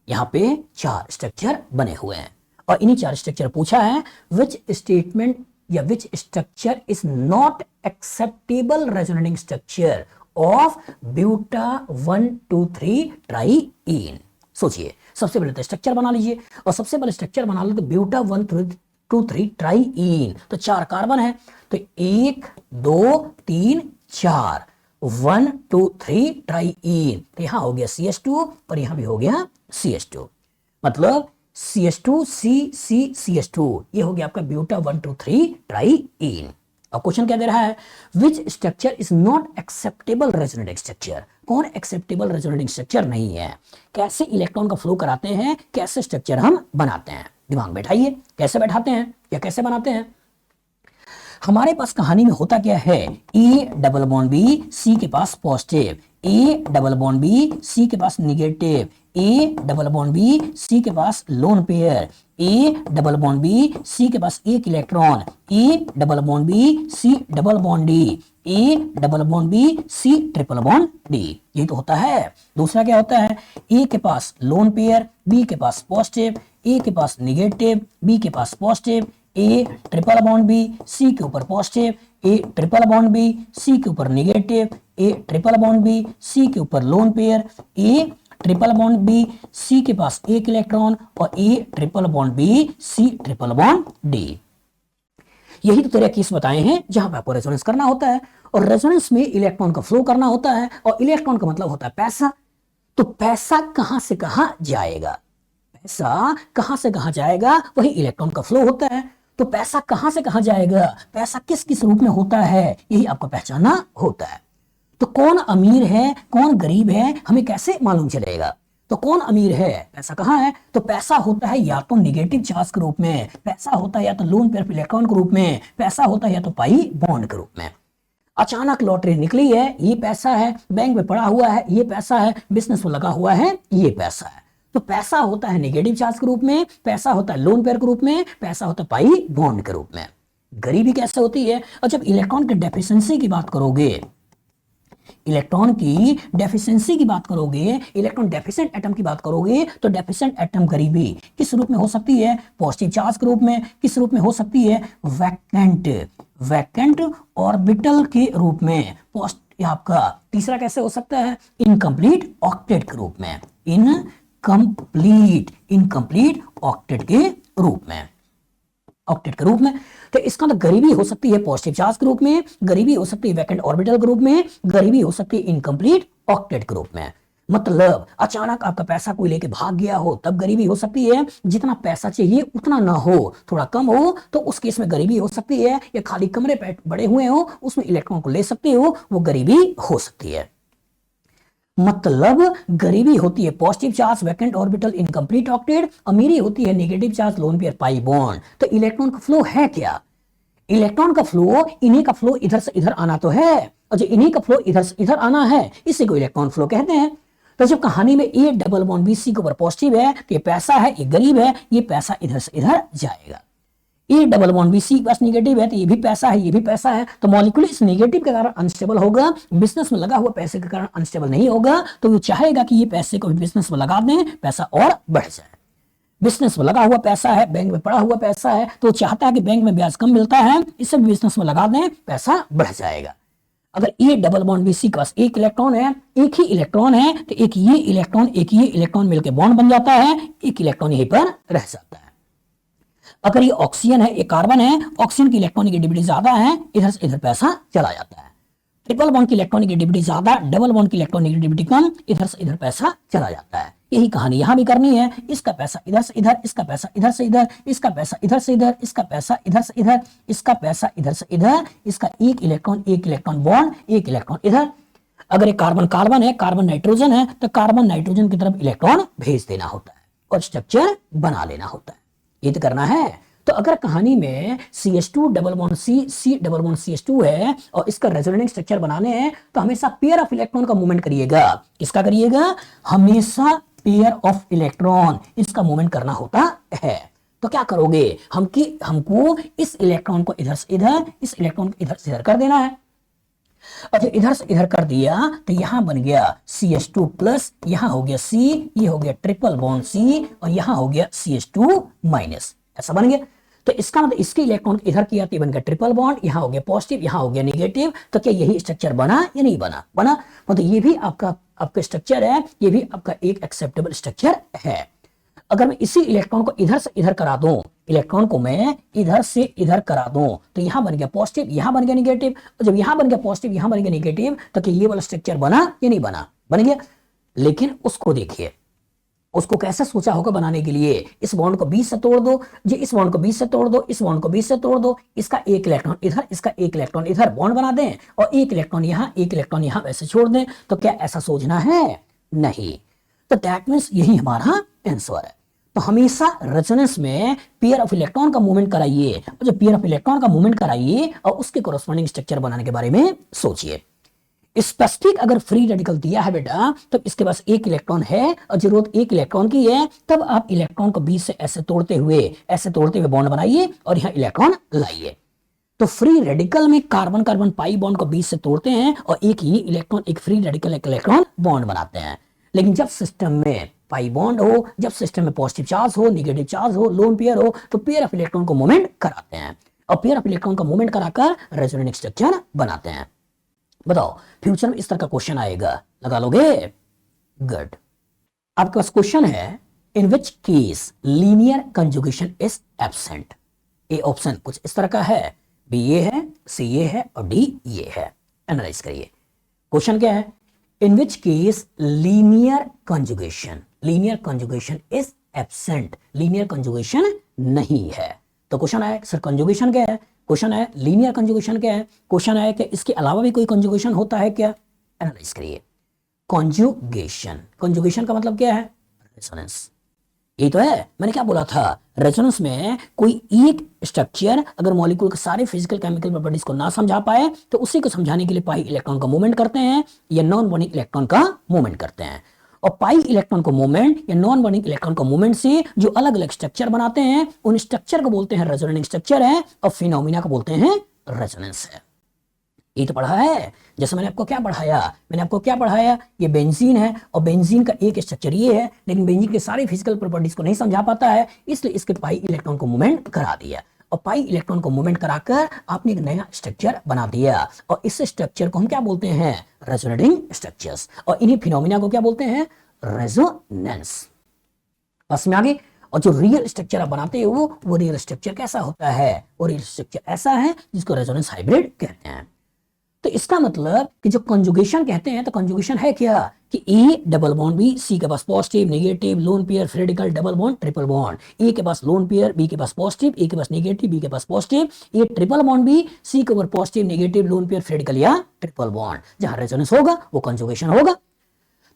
यहां पे 4 स्ट्रक्चर बने हुए हैं, और इन्हीं 4 स्ट्रक्चर पूछा है which statement या which structure is not acceptable resonating structure of buta 1,2,3 triene। सोचिए, सबसे पहले तो स्ट्रक्चर बना लीजिए, और सबसे पहले स्ट्रक्चर बना लो तो ब्यूटा 1,2,3 ट्राईइन। तो 4 कार्बन है, तो 1 2 3 4, 1 2 3 ट्राईइन। तो यहां हो गया CH2 और यहां भी हो गया CH2, मतलब CH2 CH2, ये हो गया आपका ब्यूटा 1,2,3 ट्राईइन। अब क्वेश्चन क्या दे रहा है? Which structure is not acceptable resonating structure. कौन एक्सेप्टेबल रेजोनेटिंग स्ट्रक्चर नहीं है? कैसे इलेक्ट्रॉन का फ्लो कराते हैं, कैसे स्ट्रक्चर हम बनाते हैं, दिमाग बैठाइए। कैसे बैठाते हैं या कैसे बनाते हैं? हमारे पास कहानी में होता क्या है? A double bond B, C के पास positive, A double bond B, C के पास negative, A double bond B, C के पास lone pair, A double bond B, C के पास एक electron, A double bond B, C double bond D, A double bond B, C triple bond D. ये तो होता है। दूसरा क्या होता है? ए के पास लोन पेयर, बी के पास पॉजिटिव, ए के पास निगेटिव, बी के पास positive, A triple bond B, C के ऊपर positive, A triple bond B, C के ऊपर negative, A triple bond B, C के ऊपर lone pair, A triple bond B, C के पास एक इलेक्ट्रॉन, और A triple bond B, C triple bond D. यही तो तेरे केस बताए हैं जहां पे आपको रेजोनेंस करना होता है, और रेजोनेंस में इलेक्ट्रॉन का फ्लो करना होता है, और इलेक्ट्रॉन का मतलब होता है पैसा। तो पैसा कहां से कहां जाएगा, पैसा कहां से कहां जाएगा, वही इलेक्ट्रॉन का फ्लो होता है। तो पैसा कहां से कहां जाएगा, पैसा किस किस रूप में होता है, यही आपको पहचानना होता है। तो कौन अमीर है कौन गरीब है हमें कैसे मालूम चलेगा। तो कौन अमीर है, पैसा कहां है, तो पैसा होता है या तो नेगेटिव चार्ज के रूप में, पैसा होता है या तो लोन पेयर ऑफ इलेक्ट्रॉन के रूप में, पैसा होता है या तो पाई बॉन्ड के रूप में। अचानक लॉटरी निकली है, ये पैसा है, बैंक में पड़ा हुआ है, ये पैसा है, बिजनेस में लगा हुआ है, ये पैसा है। तो पैसा होता है नेगेटिव चार्ज के रूप में, पैसा होता है लोन पेयर के रूप में, पैसा होता है पाई बॉन्ड के रूप में। गरीबी कैसे होती है, और जब इलेक्ट्रॉन की डेफिशिएंसी की बात करोगे, इलेक्ट्रॉन की डेफिशिएंसी की बात करोगे, इलेक्ट्रॉन डेफिशिएंट एटम की बात करोगे, तो डेफिशिएंट एटम गरीबी किस रूप में हो सकती है, पॉजिटिव चार्ज के रूप में, किस रूप में हो सकती है, वैकेंट ऑर्बिटल के रूप में, आपका तीसरा कैसे हो सकता है, इनकम्प्लीट ऑक्टेट के रूप में, इनकम्प्लीट ऑक्टेट के रूप में, ऑक्टेट के रूप में। तो इसका मतलब गरीबी हो सकती है पॉजिटिव चार्ज के रूप में, गरीबी हो सकती है वैकेंट ऑर्बिटल के रूप में, गरीबी हो सकती है इनकम्प्लीट ऑक्टेट के रूप में। मतलब अचानक आपका पैसा कोई लेके भाग गया हो तब गरीबी हो सकती है, जितना पैसा चाहिए उतना ना हो, थोड़ा कम हो तो उस केस में गरीबी हो सकती है, या खाली कमरे बड़े हुए हो उसमें इलेक्ट्रॉन को ले सकते हो, वो गरीबी हो सकती है। मतलब गरीबी होती है positive charge vacant orbital incomplete octet, अमीरी होती है negative charge lone pair pi bond. तो इलेक्ट्रॉन का फ्लो है क्या, इलेक्ट्रॉन का फ्लो, इन्हीं का फ्लो इधर से इधर आना तो है, और जो इन्हीं का फ्लो इधर से इधर आना है इसी को इलेक्ट्रॉन फ्लो कहते हैं। तो जब कहानी में A double bond B C के ऊपर पॉजिटिव है तो ये पैसा है, ये गरीब है, ये पैसा इधर से इधर जाएगा। A double bond B C पास निगेटिव है तो ये भी पैसा है, ये भी पैसा है, तो मॉलिक्यूल इस नेगेटिव के कारण अनस्टेबल होगा, बिजनेस में लगा हुआ पैसे के कारण अनस्टेबल नहीं होगा। तो वो चाहेगा कि ये पैसे को भी बिजनेस में लगा दें, पैसा और बढ़ जाए। बिजनेस में लगा हुआ पैसा है, बैंक में पड़ा हुआ पैसा है, तो चाहता है कि बैंक में ब्याज कम मिलता है, इसे भी बिजनेस में लगा दें, पैसा बढ़ जाएगा। अगर A double bond B C के पास एक इलेक्ट्रॉन है, एक ही इलेक्ट्रॉन है, तो एक ये इलेक्ट्रॉन मिलकर बॉन्ड बन जाता है, एक इलेक्ट्रॉन यहीं पर रह जाता है। अगर ये ऑक्सीजन है, ये कार्बन है, ऑक्सीजन की इलेक्ट्रॉनिक एडिबिलिटी ज्यादा है, इधर से इधर पैसा चला जाता है। ट्रिपल बॉन्ड की इलेक्ट्रॉनिक एडिबिलिटी ज्यादा, डबल बॉन्ड की इलेक्ट्रॉनिक एडिबिलिटी कम, इधर से इधर पैसा चला जाता है। यही कहानी यहां भी करनी है, इसका पैसा इधर से इधर, इसका पैसा इधर से इधर, इसका पैसा इधर से इधर, इसका पैसा इधर से इधर, इसका पैसा इधर से इधर, इसका एक इलेक्ट्रॉन बॉन्ड, एक इलेक्ट्रॉन इधर। अगर ये कार्बन है, कार्बन नाइट्रोजन है, तो कार्बन नाइट्रोजन की तरफ इलेक्ट्रॉन भेज देना होता है और स्ट्रक्चर बना लेना होता है, ये तो करना है। तो अगर कहानी में CH2 double bond C double bond CH2 है और इसका रेजोनेटिंग स्ट्रक्चर बनाने हैं, तो हमेशा पेयर ऑफ इलेक्ट्रॉन का मूवमेंट करिएगा। किसका करिएगा, हमेशा पेयर ऑफ इलेक्ट्रॉन, इसका मूवमेंट करना होता है। तो क्या करोगे, हमको इस इलेक्ट्रॉन को इधर से इधर, इस इलेक्ट्रॉन को इधर से इधर कर देना है। और जब इधर से इधर कर दिया तो यहां बन गया CH2 प्लस, यहां हो गया C, ये हो गया ट्रिपल बॉन्ड C, और यहां हो गया CH2 माइनस, ऐसा बन गया। तो इसका मतलब इसके इलेक्ट्रॉन इधर किया तो बन गया ट्रिपल बॉन्ड, यहां हो गया पॉजिटिव, यहां हो गया नेगेटिव। तो क्या यही स्ट्रक्चर बना या नहीं बना, बना। मतलब ये भी आपका स्ट्रक्चर है, ये भी आपका एक एक्सेप्टेबल स्ट्रक्चर है। अगर मैं इसी इलेक्ट्रॉन को इधर से इधर करा दूं, इलेक्ट्रॉन को मैं इधर से इधर करा दूं, तो यहां बन गया पॉजिटिव, यहां बन गया नेगेटिव, और जब यहां बन गया पॉजिटिव, यहां बन गया नेगेटिव, तो क्या ये वाला स्ट्रक्चर बना या नहीं बना, बन गया। लेकिन उसको देखिए, उसको कैसे सोचा होगा बनाने के लिए, इस बॉन्ड को 20 से तोड़ दो जी, इस बॉन्ड को 20 से तोड़ दो, इस बॉन्ड को 20 से तोड़ दो, इसका एक इलेक्ट्रॉन इधर, इसका एक इलेक्ट्रॉन इधर, बॉन्ड बना दें, और एक इलेक्ट्रॉन यहां, एक इलेक्ट्रॉन यहां, वैसे छोड़ दें। तो क्या ऐसा सोचना है, नहीं। तो दैट मींस यही हमारा आंसर है। तो हमेशा रेजोनेंस में पेयर ऑफ इलेक्ट्रॉन का मूवमेंट कराइए, और जब पेयर ऑफ इलेक्ट्रॉन का मूवमेंट कराइए और उसके कोरस्पॉन्डिंग स्ट्रक्चर बनाने के बारे में सोचिए। स्पेसिफिक अगर फ्री रेडिकल दिया है बेटा, तब इसके पास एक इलेक्ट्रॉन है और जरूरत एक इलेक्ट्रॉन की है, तब आप इलेक्ट्रॉन को 20 से ऐसे तोड़ते हुए बॉन्ड बनाइए और यहां इलेक्ट्रॉन लाइए। तो फ्री रेडिकल में कार्बन कार्बन पाई बॉन्ड को 20 से तोड़ते हैं और एक ही इलेक्ट्रॉन, एक फ्री रेडिकल, एक इलेक्ट्रॉन बॉन्ड बनाते हैं। लेकिन जब सिस्टम में पाई बॉन्ड हो, जब सिस्टम में पॉजिटिव चार्ज हो, नेगेटिव चार्ज हो, लोन पेयर हो, तो पेयर ऑफ इलेक्ट्रॉन को मूवमेंट कराते हैं और पेयर ऑफ इलेक्ट्रॉन का मूवमेंट कराकर रेजोनेटिंग स्ट्रक्चर बनाते हैं। बताओ फ्यूचर में इस तरह का क्वेश्चन आएगा, लगा लोगे, गुड। आपके पास क्वेश्चन है, in which case linear conjugation is absent. A option कुछ इस तरह का है, बी ये है, सी ये है और डी ये है। एनालाइज करिए। क्वेश्चन क्या है, in which case linear conjugation is absent, linear conjugation नहीं है। तो क्वेश्चन है सर कंजुगेशन क्या है, क्वेश्चन है लीनियर कंजुगेशन क्या है, क्वेश्चन है कि इसके अलावा भी कोई कंजुगेशन होता है क्या, एनालाइज करिए। कंजुगेशन का मतलब क्या है, रेजोनेंस। ये तो है, मैंने क्या बोला था, रेजोनेंस में कोई एक स्ट्रक्चर अगर मॉलिक्यूल के सारे फिजिकल केमिकल प्रॉपर्टीज को ना समझा पाए तो उसी को समझाने के लिए पाई इलेक्ट्रॉन का मूवमेंट करते हैं या नॉन बर्निंग इलेक्ट्रॉन का मूवमेंट करते हैं। और पाई इलेक्ट्रॉन को मूवमेंट या नॉन बर्निंग इलेक्ट्रॉन को मूवमेंट से जो अलग अलग स्ट्रक्चर बनाते हैं उन स्ट्रक्चर को बोलते हैं रेजोनेटिंग स्ट्रक्चर है, और फिनोमिना को बोलते हैं रेजोनेंस है। ये तो पढ़ा है, जैसे मैंने आपको क्या पढ़ाया, ये बेंजीन है और बेंजीन का एक स्ट्रक्चर ये है, लेकिन बेंजीन के सारे फिजिकल प्रॉपर्टीज को नहीं समझा पाता है, इसलिए इसके पाई इलेक्ट्रॉन को मूवमेंट करा दिया, और पाई इलेक्ट्रॉन को मूवमेंट कराकर आपने एक नया स्ट्रक्चर बना दिया, और इस स्ट्रक्चर को हम क्या बोलते हैं, रेजोनेटिंग स्ट्रक्चर्स, और इन्हीं फिनोमिना को क्या बोलते हैं, रेजोनेंस। बस में आगे। और जो रियल स्ट्रक्चर आप बनाते हो वो रियल स्ट्रक्चर कैसा होता है, वो रियल स्ट्रक्चर ऐसा है जिसको रेजोनेंस हाइब्रिड कहते हैं। तो इसका मतलब कि जो कंजुगेशन कहते हैं, तो कंजुगेशन है क्या कि A double bond B, C के पास positive negative lone pair free radical double bond triple bond, A के पास लोन पेयर बी के पास पॉजिटिव, ए के पास नेगेटिव बी के पास positive, A triple bond B, C के ऊपर positive negative lone pair free radical या ट्रिपल बॉन्ड। जहां रेजोनेंस होगा वो कंजुगेशन होगा।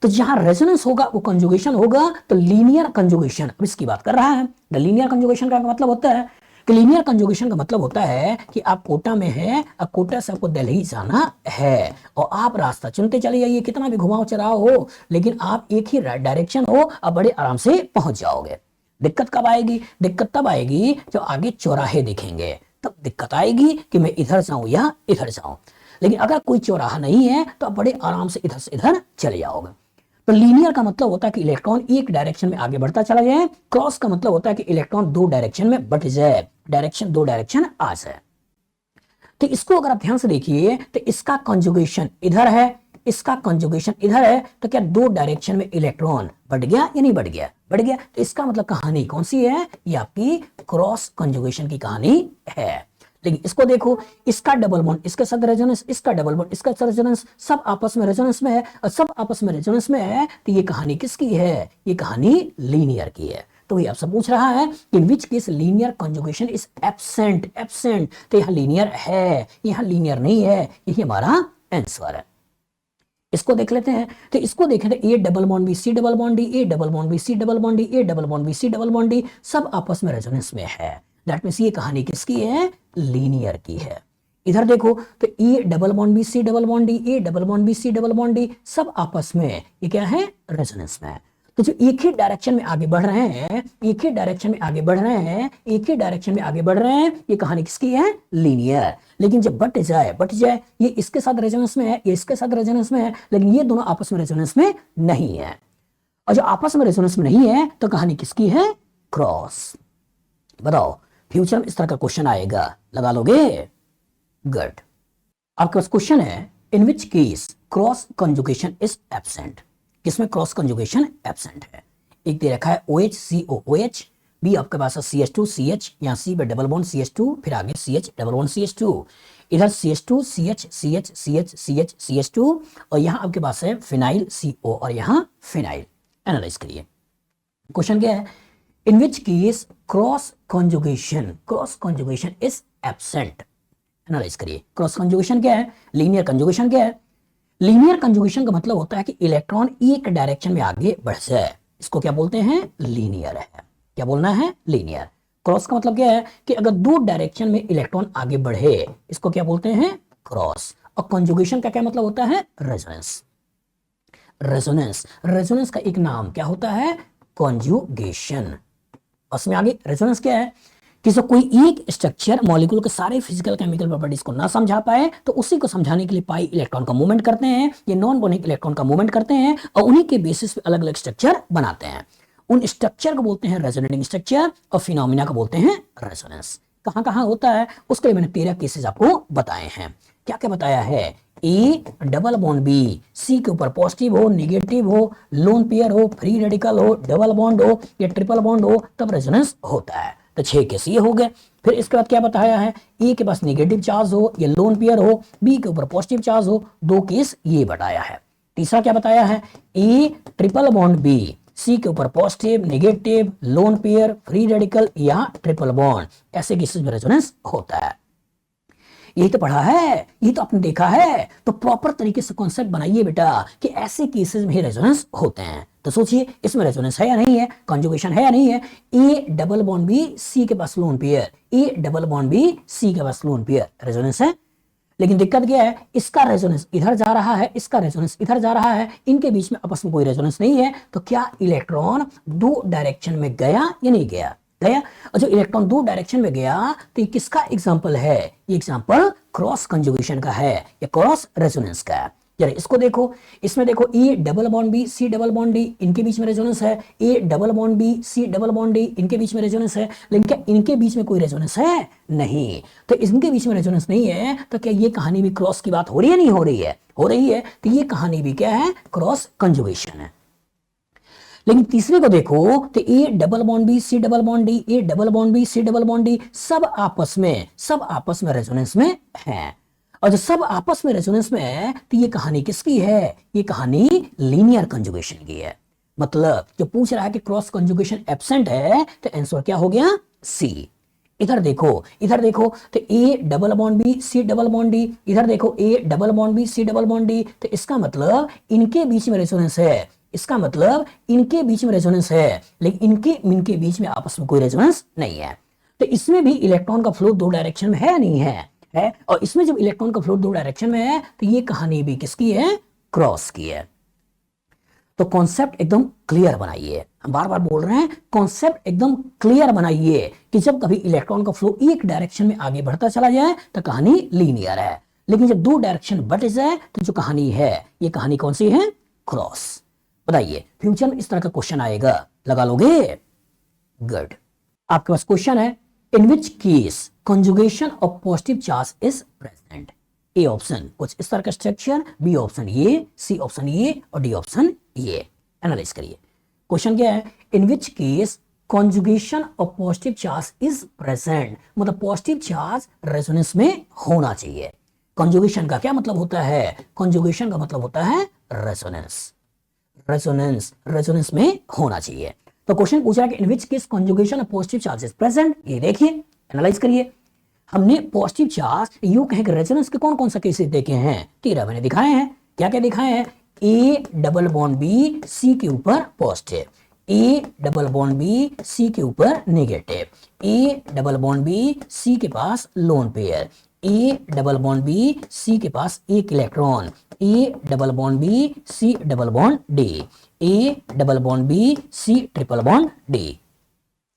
तो जहां रेजोनेंस होगा वो कंजुगेशन होगा। तो लीनियर कंजुगेशन, अब इसकी बात कर रहा है। लीनियर कंजुगेशन का मतलब होता है कि लीनियर कंजुगेशन का मतलब होता है कि आप कोटा में है, अब कोटा से आपको दिल्ली जाना है और आप रास्ता चुनते चले जाइए, कितना भी घुमाओ चराओ हो, लेकिन आप एक ही डायरेक्शन हो, आप बड़े आराम से पहुंच जाओगे। दिक्कत कब आएगी, दिक्कत तब आएगी जब आगे चौराहे दिखेंगे, तब दिक्कत आएगी कि मैं इधर जाऊं या इधर जाऊं। लेकिन अगर कोई चौराहा नहीं है तो आप बड़े आराम से इधर से इधर चले जाओगे। तो लीनियर का मतलब होता है कि इलेक्ट्रॉन एक डायरेक्शन में आगे बढ़ता चला जाए। क्रॉस का मतलब होता है कि इलेक्ट्रॉन दो डायरेक्शन में बढ़ जाए, दो डायरेक्शन आ जाए। तो इसको अगर आप ध्यान से देखिए तो इसका कंजुगेशन इधर है, इसका कंजुगेशन इधर है, तो क्या दो डायरेक्शन में इलेक्ट्रॉन बढ़ गया या नहीं बढ़ गया, बढ़ गया। तो इसका मतलब कहानी कौन सी है, ये आपकी क्रॉस कंजुगेशन की कहानी है। लेकिन इसको देखो, इसका डबल बॉन्ड इसके साथ रेजोनेंस, इसका डबल बॉन्ड इसका साथ रेजोनेंस, सब आपस में रेजोनेंस में है, और सब आपस में रेजोनेंस में है। तो ये कहानी किसकी है, ये कहानी लीनियर की है। तो ये आपसे पूछ रहा है in which case linear conjugation is absent, absent. तो यहां लीनियर है, यहां लीनियर नहीं है, यही हमारा आंसर है। इसको देख लेते हैं। तो इसको देखें तो A double bond B C double bond D, A double bond B C double bond D, A double bond B C double bond D, सब आपस में रेजोनेंस में है। दैट मींस ये कहानी किसकी है, लीनियर की है। इधर देखो तो A double bond B C double bond D, A double bond B C double bond D, सब आपस में ये क्या है, रेजोनेंस में है। तो जो एक ही डायरेक्शन में आगे बढ़ रहे हैं, एक ही डायरेक्शन में आगे बढ़ रहे हैं, एक ही डायरेक्शन में आगे बढ़ रहे हैं, ये कहानी किसकी है, लीनियर। लेकिन जब बट जाए, ये इसके साथ रेजोनेंस में है, ये इसके साथ रेजोनेंस में है, लेकिन ये दोनों आपस में रेजोनेंस में नहीं है। और जो आपस में रेजोनेंस में नहीं है तो कहानी किसकी है, क्रॉस। बताओ फ्यूचर में इस तरह का क्वेश्चन आएगा, लगा लोगे, गुड। आपके पास क्वेश्चन है in which case cross conjugation is absent, किसमें क्रॉस कंजुगेशन एब्सेंट है। एक दे रखा है OH COOH, बी आपके पास है CH2 CH, यहाँ सी पे डबल बॉन्ड CH2, फिर आगे CH डबल बॉन्ड CH2, इधर CH2 CH CH CH CH CH2, और यहाँ आपके पास है फिनाइल CO और यहाँ फिनाइल। एनालाइज करिए क्वेश्चन क्या है, in which case cross conjugation is absent. Analyse करिए क्रॉस कंजुगेशन क्या है, लीनियर कंजुगेशन क्या है। लीनियर कंजुगेशन का मतलब होता है कि इलेक्ट्रॉन एक डायरेक्शन में आगे बढ़ जाए, इसको क्या बोलते हैं, लीनियर है। क्या बोलना है, लीनियर। क्रॉस का मतलब क्या है कि अगर दो डायरेक्शन में इलेक्ट्रॉन आगे बढ़े, इसको क्या बोलते हैं, क्रॉस। और कंजुगेशन का क्या मतलब होता है, रेजोनेंस। रेजोनेंस का एक नाम क्या होता है, कंजुगेशन। उसमें आगे रेजोनेंस क्या है कि जो कोई एक स्ट्रक्चर मॉलिक्यूल के सारे फिजिकल केमिकल प्रॉपर्टीज को ना समझा पाए तो उसी को समझाने के लिए पाई इलेक्ट्रॉन का मूवमेंट करते हैं, ये नॉन बॉन्डिंग इलेक्ट्रॉन का मूवमेंट करते हैं, और उन्हीं के बेसिस पे अलग अलग स्ट्रक्चर बनाते हैं। उन स्ट्रक्चर को बोलते हैं रेजोनेटिंग स्ट्रक्चर, और फिनोमिना को बोलते हैं रेजोनेंस। कहां कहां होता है उसके लिए मैंने 13 केसेस आपको बताए हैं। क्या क्या बताया है, A double bond B, C के ऊपर पॉजिटिव हो नेगेटिव हो लोन पेयर हो फ्री रेडिकल हो डबल बॉन्ड हो या ट्रिपल बॉन्ड हो, तब रेजोनेंस होता है। तो 6 केस ये हो गए। फिर इसके बाद क्या बताया है, ए के पास नेगेटिव चार्ज हो या लोन पेयर हो, बी के ऊपर पॉजिटिव चार्ज हो, 2 केस ये बताया है। तीसरा क्या बताया है, A triple bond B, C के ऊपर positive, negative, lone pair, free radical या ट्रिपल बॉन्ड, ऐसे केसेस में रेजोनेंस होता है। यही तो पढ़ा है, यही तो आपने देखा है, तो प्रॉपर तरीके से कॉन्सेप्ट बनाइए बेटा कि ऐसे केसेस में रेजोनेंस होते हैं। तो सोचिए इसमें रेजोनेंस है या नहीं है, कॉन्जुगेशन है या नहीं है। A double bond B, C के पास lone pair, A double bond B, C के पास लोन पेयर, रेजोनेंस है। लेकिन दिक्कत क्या है, इसका रेजोनेंस इधर जा रहा है, इसका रेजोनेंस इधर जा रहा है, इनके बीच में आपस में कोई रेजोनेंस नहीं है। तो क्या इलेक्ट्रॉन दो डायरेक्शन में गया या नहीं गया, गया। और जो इलेक्ट्रॉन दो डायरेक्शन में गया तो ये किसका एग्जांपल है, ये एग्जांपल क्रॉस कंजुगेशन का है या क्रॉस रेजोनेंस का है। जरा इसको देखो, इसमें देखो A double bond B, C double bond D, इनके बीच में रेजोनेंस है। A double bond B, C double bond D, इनके बीच में रेजोनेंस है। लेकिन क्या इनके बीच में कोई रेजोनेंस है, नहीं। तो इनके बीच में रेजोनेंस नहीं है, तो क्या ये कहानी भी क्रॉस की बात हो रही है, नहीं हो रही है, हो रही है। तो ये कहानी भी क्या है, क्रॉस कंजुगेशन है। लेकिन तीसरे को देखो तो A double bond B, C double bond D, A double bond B, C double bond D, सब आपस में रेजोनेंस में है। और जब सब आपस में रेजोनेंस में है तो ये कहानी किसकी है, ये कहानी लीनियर कंजुगेशन की है। मतलब जो पूछ रहा है कि क्रॉस कंजुगेशन एब्सेंट है तो आंसर क्या हो गया, सी। इधर देखो, इधर देखो तो A double bond B, C double bond D, इधर देखो A double bond B, C double bond D, तो इसका मतलब इनके बीच में रेजोनेंस है, इसका मतलब इनके बीच में रेजोनेंस है। लेकिन इनके बीच में आपस में कोई रेजोनेंस नहीं है। तो इसमें भी इलेक्ट्रॉन का फ्लो दो डायरेक्शन में है या नहीं है, है। और इसमें जब इलेक्ट्रॉन का फ्लो दो डायरेक्शन में है तो ये कहानी भी किसकी है, क्रॉस की है। तो कॉन्सेप्ट एकदम क्लियर बनाइए, हम बार बार बोल रहे हैं कॉन्सेप्ट एकदम क्लियर बनाइए कि जब कभी इलेक्ट्रॉन का फ्लो एक डायरेक्शन में आगे बढ़ता चला जाए तो कहानी लीनियर है। लेकिन जब दो डायरेक्शन बढ़ जाए तो जो कहानी है, ये कहानी कौन सी है, क्रॉस। बताइए फ्यूचर में इस तरह का क्वेश्चन आएगा, लगा लोगे, गुड। आपके पास क्वेश्चन है, in which case conjugation of positive charge is present. A option कुछ इस तरह का स्ट्रक्चर, बी ऑप्शन ये, सी ऑप्शन ये और डी ऑप्शन ये। एनालाइज करिए क्वेश्चन क्या है, in which case conjugation of positive charge is present, मतलब पॉजिटिव चार्ज रेजोनेंस में होना चाहिए। कंजुगेशन का क्या मतलब होता है, कंजुगेशन का मतलब होता है रेजोनेंस, रेजोनेंस में होना चाहिए। तो क्वेश्चन पूछा कि in which case conjugation of positive charge is present. ये देखिए, एनालाइज करिए। हमने पॉजिटिव चार्ज यूं कहें कि रेजोनेंस के कौन कौन सा केसेस देखे हैं, 13 मैंने दिखाए हैं। क्या क्या दिखाए हैं, A double bond B, C के ऊपर positive, A double bond B, C के ऊपर negative, A double bond B, C के पास lone pair, A double bond B, C के पास एक electron, A double bond B, C double bond D, A double bond B, C triple bond D.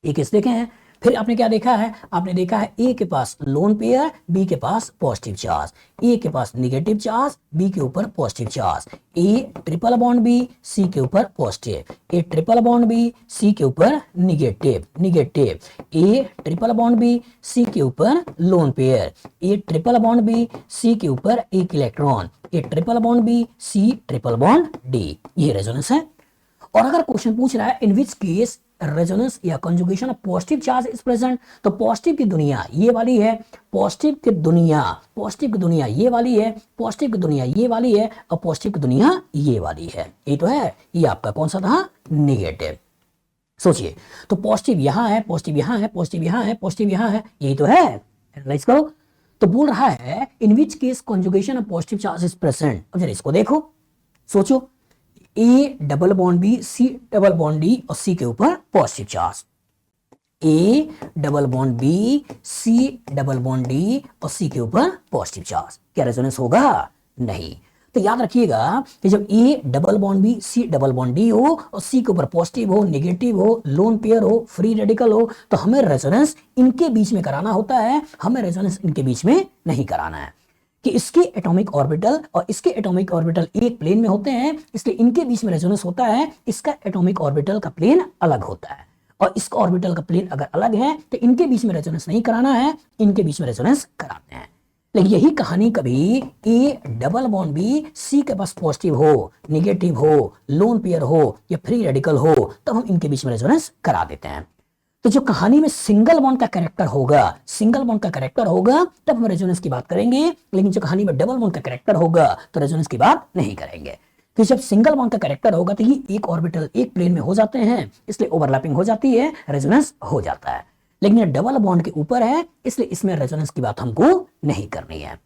ये किस देखे हैं। फिर आपने क्या देखा है, आपने देखा है ए के पास लोन पेयर, बी के पास पॉजिटिव चार्ज, ए के पास नेगेटिव चार्ज, बी के ऊपर positive charge, A triple bond B, C के ऊपर positive, A triple bond B, C के ऊपर negative, A triple bond B, C के ऊपर lone pair, A triple bond B, C के ऊपर एक electron, A triple bond B, C triple bond D. ये रेजोनेंस है। और अगर क्वेश्चन पूछ रहा है इन विच केस रेजोनेंस या conjugation of positive charge is present, तो पॉजिटिव की दुनिया ये वाली है, पॉजिटिव की दुनिया ये वाली है, पॉजिटिव की दुनिया ये वाली है और पॉजिटिव की दुनिया ये वाली है। ये तो है, ये आपका कौन सा था, नेगेटिव। सोचिए, तो पॉजिटिव यहां है, पॉजिटिव यहां है, पॉजिटिव यहां है, पॉजिटिव यहां है, यही तो है। एनालाइज करो। तो बोल रहा है in which case conjugation of positive charge is present. अब जरा इसको देखो, सोचो, A double bond B, C double bond D और सी के ऊपर positive charge, A double bond B, C double bond D और सी के ऊपर पॉजिटिव चार्ज, क्या रेजोनेंस होगा, नहीं। तो याद रखिएगा कि जब A double bond B, C double bond D हो और सी के ऊपर पॉजिटिव हो, नेगेटिव हो, लोन पेयर हो, फ्री रेडिकल हो, तो हमें रेजोनेंस इनके बीच में कराना होता है, हमें रेजोनेंस इनके बीच में नहीं कराना है। कि इसके एटॉमिक ऑर्बिटल और इसके एटॉमिक ऑर्बिटल एक प्लेन में होते हैं, इसलिए इनके बीच में रेजोनेंस होता है, इसका एटॉमिक ऑर्बिटल का प्लेन अलग होता है और इसका ऑर्बिटल का प्लेन अगर अलग है तो इनके बीच में रेजोनेंस नहीं कराना है, इनके बीच में रेजोनेंस कराते हैं। लेकिन यही कहानी कभी A double bond B, C के पास पॉजिटिव हो, नेगेटिव हो, लोन पेयर हो या फ्री रेडिकल हो, तब हम इनके बीच में रेजोनेंस करा देते हैं। तो जो कहानी में सिंगल बॉन्ड का कैरेक्टर होगा, तब हम रेजोनेंस की बात करेंगे। लेकिन जो कहानी में डबल बॉन्ड का कैरेक्टर होगा तो रेजोनेंस की बात नहीं करेंगे। कि जब सिंगल बॉन्ड का कैरेक्टर होगा तो ये एक ऑर्बिटल एक प्लेन में हो जाते हैं, इसलिए ओवरलैपिंग हो जाती है, रेजोनेंस हो जाता है। लेकिन ये डबल बॉन्ड के ऊपर है, इसलिए इसमें रेजोनेंस की बात हमको नहीं करनी है।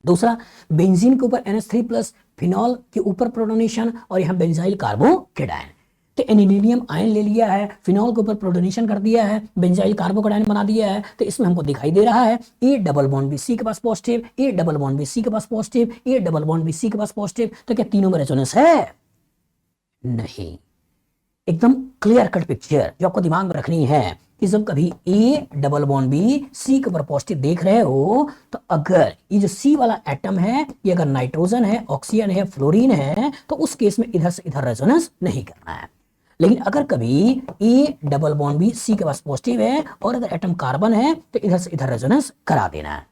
दूसरा, बेंजीन के ऊपर NH3 प्लस, फिनॉल के ऊपर प्रोटोनेशन और यहाँ बेंजाइल कार्बोकेटायन। तो एनिलीनियम आयन ले लिया है, फिनॉल के ऊपर प्रोटोनेशन कर दिया है, बेंजाइल कार्बोकेटायन बना दिया है, तो इसमें हमको दिखाई दे रहा है A double bond B C के पास positive, A double bond B C के पास positive, A double bond B C के पास पॉजिटिव। तो क्या तीनों में रेजोनेंस है? नहीं। एकदम क्लियर कट पिक्चर जो आपको दिमाग में रखनी है कि जब कभी A double bond B C के ऊपर पॉजिटिव देख रहे हो, तो अगर ये जो सी वाला एटम है ये अगर नाइट्रोजन है, ऑक्सीजन है, फ्लोरीन है, तो उस केस में इधर से इधर रेजोनेंस नहीं करना है। लेकिन अगर कभी A double bond B C के पास पॉजिटिव है और अगर एटम कार्बन है तो इधर से इधर रेजोनेंस करा देना है।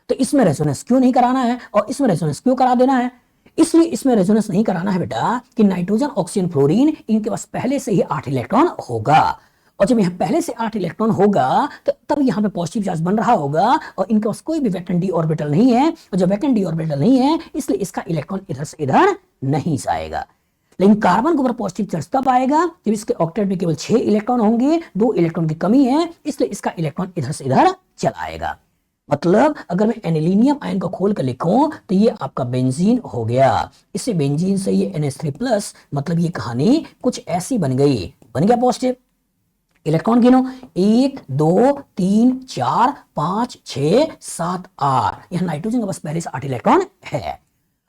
तो इसमें रेजोनेंस क्यों नहीं कराना है और इसमें रेजोनेंस क्यों करा देना है? इसलिए इसमें रेजोनेंस नहीं कराना है बेटा कि नाइट्रोजन, ऑक्सीजन, फ्लोरीन इनके पास पहले से ही 8 इलेक्ट्रॉन होगा, और जब यहाँ पहले से 8 इलेक्ट्रॉन होगा तो तब यहाँ पे पॉजिटिव चार्ज बन रहा होगा और इनके पास कोई भी वैकेंट डी ऑर्बिटल नहीं है, और जब वैकेंट डी ऑर्बिटल नहीं है इसलिए इसका इलेक्ट्रॉन इधर से इधर नहीं जाएगा। लेकिन कार्बन के ऊपर पॉजिटिव चार्ज तब आएगा जब इसके ऑक्टेट में केवल 6 इलेक्ट्रॉन होंगे, 2 इलेक्ट्रॉन की कमी है, इसलिए इसका इलेक्ट्रॉन इधर से इधर चला आएगा। मतलब अगर मैं एनिलीनियम आयन को खोल कर लिखूं तो ये आपका बेंजीन हो गया, इससे बेंजीन से ये NH3 प्लस, मतलब ये कहानी कुछ ऐसी बन गई, बन गया पॉजिटिव। इलेक्ट्रॉन गिनो, 1 2 3 4 5 6 7 8। यहां नाइट्रोजन के पास पहले से 8 इलेक्ट्रॉन है,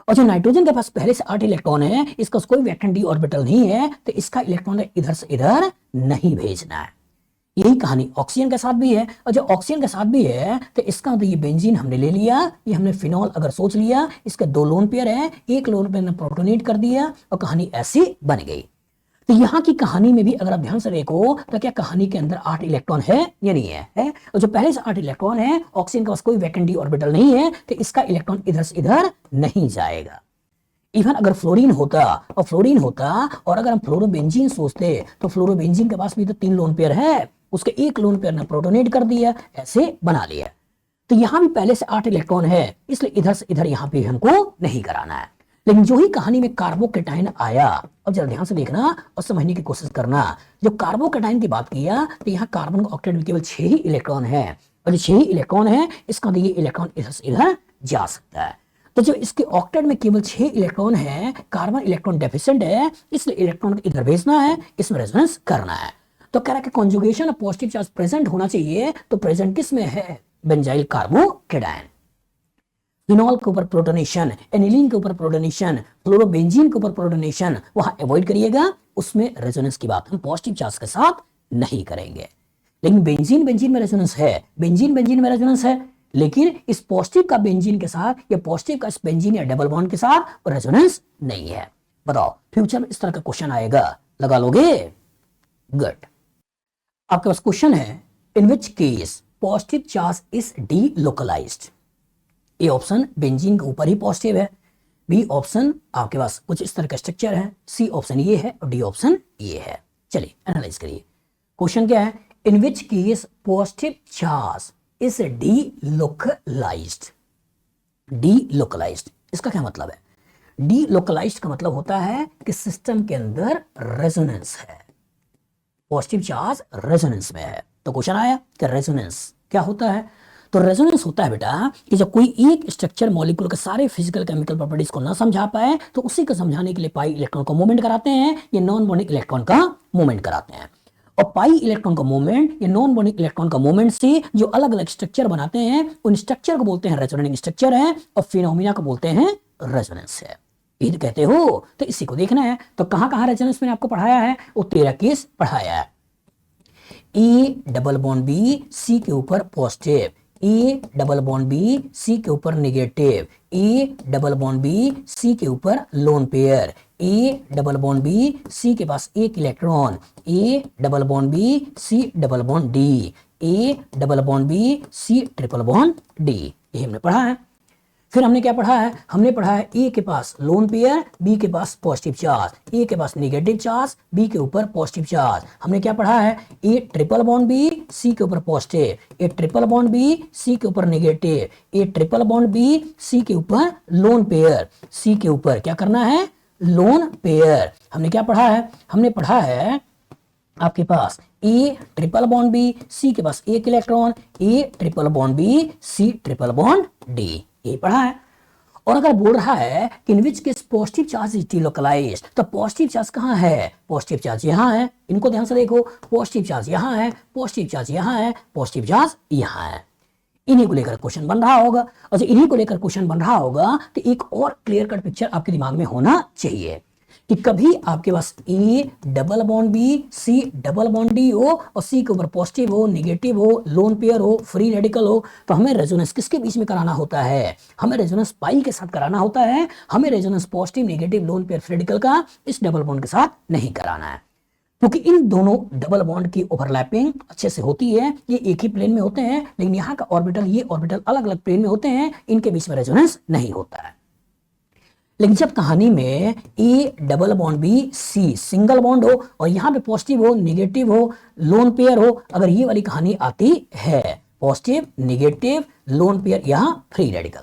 और जो नाइट्रोजन के पास पहले से 8 इलेक्ट्रॉन है इसका कोई वैकेंट डी ऑर्बिटल नहीं है, तो इसका इलेक्ट्रॉन इधर से इधर नहीं भेजना है। यही कहानी ऑक्सीजन के साथ भी है, और जो ऑक्सीजन के साथ भी है तो इसका मतलब ये बेंजीन हमने ले लिया, ये हमने फिनॉल अगर सोच लिया, इसके 2 लोन पेयर है, एक लोन पेयर ने प्रोटोनेट कर दिया और कहानी ऐसी बन गई। तो यहाँ की कहानी में भी अगर आप ध्यान से देखो तो क्या कहानी के अंदर 8 इलेक्ट्रॉन है या नहीं है? और जो पहले से 8 इलेक्ट्रॉन है, ऑक्सीजन के पास कोई वैकेंट डी ऑर्बिटल नहीं है, तो इसका इलेक्ट्रॉन इधर से इधर नहीं जाएगा। इवन अगर फ्लोरीन होता और अगर हम फ्लोरोबेंजीन सोचते तो फ्लोरोबेंजीन के पास भी तो 3 लोन पेयर है, उसके एक लोन पेयर ने प्रोटोनेट कर दिया, ऐसे बना लिया। तो यहां भी पहले से 8 इलेक्ट्रॉन है, इसलिए इधर से इधर यहां पे हमको नहीं कराना है। लेकिन जो ही कहानी में कार्बोकेटाइन आया, अब जरा ध्यान से देखना और समझने की कोशिश करना। जब कार्बोकेटाइन की बात किया तो यहाँ कार्बन का ऑक्टेट में केवल 6 ही इलेक्ट्रॉन है, और जो 6 ही इलेक्ट्रॉन है इसका ये इलेक्ट्रॉन इधर से इधर जा सकता है। तो जो इसके ऑक्टेट में केवल 6 इलेक्ट्रॉन है, कार्बन इलेक्ट्रॉन डेफिशिएंट है, इसलिए इलेक्ट्रॉन को इधर भेजना है, इसमें रेजोनेंस करना है। तो कह रहा है कि conjugation of positive charge present होना चाहिए, तो प्रेजेंट किस में है? Benzyl carbocation. फिनॉल के ऊपर प्रोटोनेशन, एनिलीन के ऊपर प्रोटोनेशन, फ्लोरोबेंजीन के ऊपर प्रोटोनेशन वहां अवॉइड करिएगा, उसमें रेजोनेंस की बात हम पॉजिटिव चार्ज के साथ नहीं करेंगे। लेकिन बेंजीन में रेजोनेंस है, बेंजीन में रेजोनेंस है, लेकिन इस पॉजिटिव का बेंजीन के साथ या पॉजिटिव का इस बेंजीन या डबल बॉन्ड के साथ रेजोनेंस नहीं है। बताओ फ्यूचर में इस तरह का क्वेश्चन आएगा, लगा लोगे? गुड। आपके पास क्वेश्चन है, in which case positive charge is delocalised. A option benzene के ऊपर ही पॉजिटिव है, बी ऑप्शन आपके पास कुछ इस तरह का स्ट्रक्चर है, सी ऑप्शन ये है और डी ऑप्शन ये है। चलिए एनालाइज करिए। क्वेश्चन क्या है? In which case positive charge is delocalised. Delocalised इसका क्या मतलब है? डीलोकलाइज्ड का मतलब होता है कि सिस्टम के अंदर रेजोनेंस है, पॉजिटिव चार्ज रेजोनेंस में है। तो क्वेश्चन आया कि रेजोनेंस क्या होता है? तो रेजोनेंस होता है बेटा कि जब कोई एक स्ट्रक्चर मॉलिक्यूल के सारे फिजिकल केमिकल प्रॉपर्टीज को ना समझा पाए तो उसी को समझाने के लिए पाई इलेक्ट्रॉन को मूवमेंट कराते हैं, ये नॉन बॉन्डिंग इलेक्ट्रॉन का मूवमेंट कराते हैं। और पाई इलेक्ट्रॉन का मूवमेंट या नॉन बॉन्डिंग इलेक्ट्रॉन का मूवमेंट से जो अलग अलग स्ट्रक्चर बनाते हैं उन स्ट्रक्चर को बोलते हैं रेजोनेटिंग स्ट्रक्चर है, और फिनोमिना को बोलते हैं रेजोनेंस है। ये कहते हो तो इसी को देखना है। तो कहां कहां रेजोनेंस मैंने आपको पढ़ाया है? वो 13 केस पढ़ाया है। A double bond B C के ऊपर positive, A double bond B C के ऊपर negative, A double bond B C के ऊपर lone pair, A double bond B C के पास 1 electron, A double bond B C double bond D, A double bond B C triple bond D. ये हमने पढ़ा है। फिर हमने क्या पढ़ा है, हमने पढ़ा है ए के पास लोन पेयर, बी के पास पॉजिटिव चार्ज, ए के पास नेगेटिव चार्ज, बी के ऊपर पॉजिटिव चार्ज। हमने क्या पढ़ा है, A triple bond B, C के ऊपर positive, A triple bond B, C के ऊपर negative, A triple bond B, C के ऊपर लोन पेयर, सी के ऊपर क्या करना है, लोन पेयर। हमने क्या पढ़ा है, हमने पढ़ा है आपके पास A triple bond B, C के पास एक electron, A triple bond B, C triple bond D, ये पढ़ा है। और अगर बोल रहा है कि in which case positive charge is delocalised, तो पॉजिटिव चार्ज कहां है, पॉजिटिव चार्ज यहां है, इनको ध्यान से देखो, पॉजिटिव चार्ज यहां है, पॉजिटिव चार्ज यहां है, पॉजिटिव चार्ज यहां है। इन्हीं को लेकर क्वेश्चन बन रहा होगा, और जब इन्हीं को लेकर क्वेश्चन बन रहा होगा तो एक और क्लियर कट पिक्चर आपके दिमाग में होना चाहिए कि कभी आपके पास A double bond B, C double bond D हो और सी के ऊपर पॉजिटिव हो, नेगेटिव हो, लोन पेयर हो, फ्री रेडिकल हो, तो हमें रेजोनेंस किसके बीच में कराना होता है, हमें रेजोनेंस पाई के साथ कराना होता है। हमें resonance positive, negative, lone pair, free radical का इस डबल बॉन्ड के साथ नहीं कराना है, क्योंकि इन दोनों डबल बॉन्ड की ओवरलैपिंग अच्छे से होती है, ये एक ही प्लेन में होते हैं, लेकिन यहाँ का ऑर्बिटल, ये ऑर्बिटल अलग अलग प्लेन में होते हैं, इनके बीच में रेजोनेंस नहीं होता है। लेकिन जब कहानी में A double bond B, C single bond हो और यहाँ पे पॉजिटिव हो, नेगेटिव हो, लोन पेयर हो, अगर ये वाली कहानी आती है, पॉजिटिव, नेगेटिव, लोन पेयर, यहाँ फ्री रेडिकल,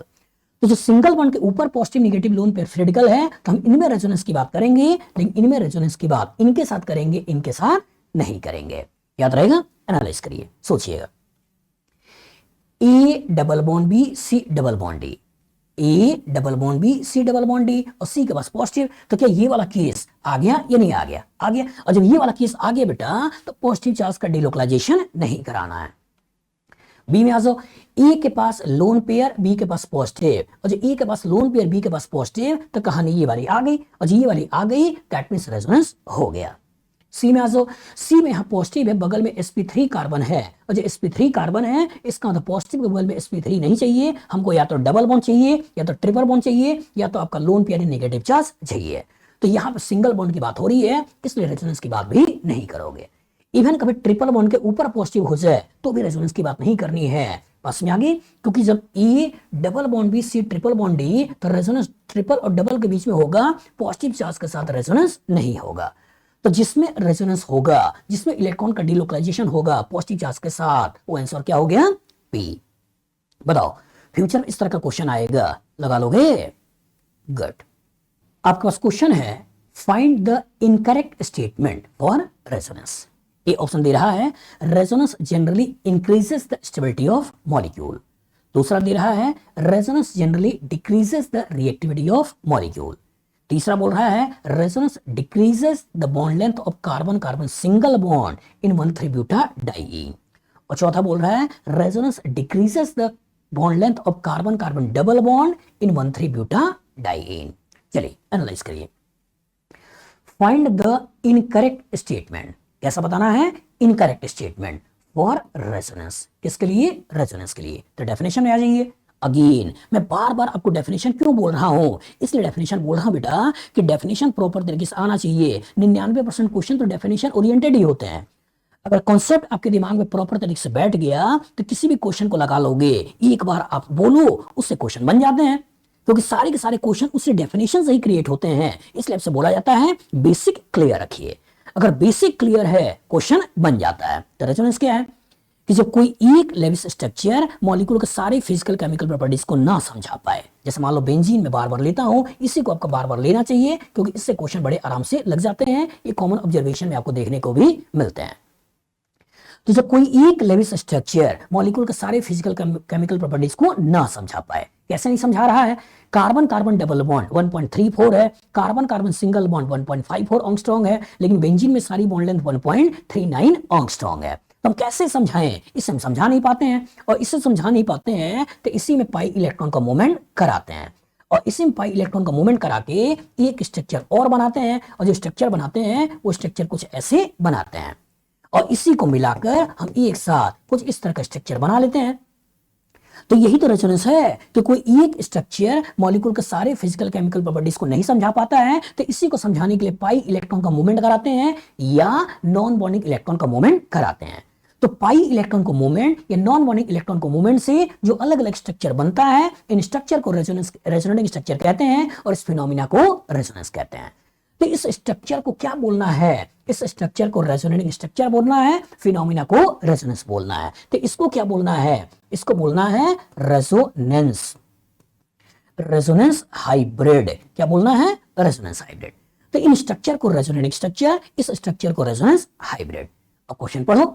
तो जो सिंगल बॉन्ड के ऊपर positive, negative, lone pair, free radical है, तो हम इनमें रेजोनेंस की बात करेंगे, लेकिन इनमें रेजोनेंस की बात इनके साथ करेंगे, इनके साथ नहीं करेंगे। याद रहेगा, एनालाइज करिए, सोचिएगा। A double bond B, C double bond D, A double bond B, C double bond D और सी के पास पॉजिटिव, तो क्या ये वाला केस आ गया या नहीं आ गया, आ गया। और जब ये वाला केस आ गया बेटा, तो पॉजिटिव चार्ज का डिलोकलाइजेशन नहीं कराना है। बी में आ जाओ, ए के पास लोन पेयर, बी के पास पॉजिटिव, और जो ए के पास लोन पेयर, बी के पास पॉजिटिव, तो कहानी ये वाली आ गई, और जो ये वाली आ गई, दैट मींस रेजोनेंस हो गया। सी में आ जाओ, सी में यहाँ पॉजिटिव है, बगल में sp3 कार्बन है, और जो sp3 कार्बन है, इसका मतलब पॉजिटिव के बगल में sp3 नहीं चाहिए, हमको या तो डबल बॉन्ड चाहिए, या तो ट्रिपल बॉन्ड चाहिए, या तो आपका लोन पेयर नेगेटिव चार्ज चाहिए। तो यहाँ पे सिंगल बॉन्ड की बात हो रही है, इसलिए रेजोनेंस की बात भी नहीं करोगे। इवन कभी ट्रिपल बॉन्ड के ऊपर पॉजिटिव हो जाए तो भी रेजोनेंस की बात नहीं करनी है, पास में आ गई, क्योंकि जब A double bond B, C triple bond D, तो रेजोनेंस ट्रिपल और डबल के बीच में होगा, पॉजिटिव चार्ज के साथ रेजोनेंस नहीं होगा। तो जिसमें रेजोनेंस होगा, जिसमें इलेक्ट्रॉन का डिलोकलाइजेशन होगा पॉजिटिव चार्ज के साथ, वो आंसर क्या हो गया, पी। बताओ, फ्यूचर में इस तरह का क्वेश्चन आएगा, लगा लोगे, गुड। आपके पास क्वेश्चन है, find the incorrect statement for resonance. A option दे रहा है, resonance generally increases the stability of molecule. दूसरा दे रहा है, resonance generally decreases the reactivity of molecule. तीसरा बोल रहा है, resonance decreases the bond length of carbon carbon single bond in 1,3-ब्यूटाडाइईन। और चौथा बोल रहा है, resonance decreases the bond length of carbon carbon double bond in 1,3-ब्यूटाडाइईन। चलिए एनालाइज करिए। फाइंड द इनकरेक्ट स्टेटमेंट, कैसा बताना है, इनकरेक्ट स्टेटमेंट फॉर रेजोनेंस, किसके लिए, रेजोनेंस के लिए। तो डेफिनेशन में आ जाइए। अगेन मैं बार बार आपको डेफिनेशन क्यों बोल रहा हूं, इसलिए डेफिनेशन बोल रहा हूं बेटा कि डेफिनेशन प्रॉपर तरीके से आना चाहिए। 99% क्वेश्चन तो डेफिनेशन ओरिएंटेड ही होते हैं। अगर कॉन्सेप्ट आपके दिमाग में प्रॉपर तरीके से बैठ गया तो किसी भी क्वेश्चन को लगा लोगे, एक बार आप बोलो उससे क्वेश्चन बन जाते हैं, क्योंकि सारे के सारे क्वेश्चन उससे डेफिनेशन से ही क्रिएट होते हैं। इसलिए आपसे बोला जाता है बेसिक क्लियर रखिए। अगर बेसिक क्लियर है, क्वेश्चन बन जाता है। तो रेजोनेंस क्या है कि जब कोई एक लेविस स्ट्रक्चर मॉलिक्यूल के सारे फिजिकल केमिकल प्रॉपर्टीज को ना समझा पाए, जैसे मान लो बेंजीन में बार बार लेता हूं, इसी को आपको बार बार लेना चाहिए, क्योंकि इससे क्वेश्चन बड़े आराम से लग जाते हैं। ये कॉमन ऑब्जर्वेशन में आपको देखने को भी मिलते हैं। तो जब कोई एक लेविस स्ट्रक्चर मॉलिक्यूल के सारे फिजिकल केमिकल प्रॉपर्टीज को ना समझा पाए, कैसे नहीं समझा रहा है, कार्बन कार्बन डबल बॉन्ड 1.34 है, carbon carbon single bond 1.54 angstrom है, लेकिन बेंजीन में सारी बॉन्ड लेंथ 1.39 एंगस्ट्रॉम है। तो हम कैसे समझाएं, इसे हम समझा नहीं पाते हैं, और इसे समझा नहीं पाते हैं तो इसी में पाई इलेक्ट्रॉन का मूवमेंट कराते हैं, और इसी में पाई इलेक्ट्रॉन का मूवमेंट करा के एक स्ट्रक्चर और बनाते हैं, और जो स्ट्रक्चर बनाते हैं वो स्ट्रक्चर कुछ ऐसे बनाते हैं, और इसी को मिलाकर हम एक साथ कुछ इस तरह का स्ट्रक्चर बना लेते हैं। तो यही तो रेजोनेंस है कि कोई एक स्ट्रक्चर मॉलिक्यूल के सारे फिजिकल केमिकल प्रॉपर्टीज को नहीं समझा पाता है, तो इसी को समझाने के लिए पाई इलेक्ट्रॉन का मूवमेंट कराते हैं या नॉन बॉन्डिंग इलेक्ट्रॉन का मूवमेंट कराते हैं। तो तो पाई इलेक्ट्रॉन को मूवमेंट या नॉन बॉन्डिंग इलेक्ट्रॉन को मूवमेंट से जो अलग अलग स्ट्रक्चर बनता है, इन स्ट्रक्चर को रेजोनेटिंग स्ट्रक्चर कहते हैं और इस फिनोमिना को रेजोनेंस कहते हैं। तो इस स्ट्रक्चर को क्या बोलना है? इस स्ट्रक्चर को रेजोनेटिंग स्ट्रक्चर बोलना है, फिनोमिना को रेजोनेंस बोलना है। तो इसको क्या बोलना है? इसको बोलना है रेजोनेंस, रेजोनेंस हाइब्रिड। क्या बोलना है? Resonance hybrid. तो इन स्ट्रक्चर को रेजोनेटिंग स्ट्रक्चर, इस स्ट्रक्चर को रेजोनेंस हाइब्रिड। अब क्वेश्चन पढ़ो,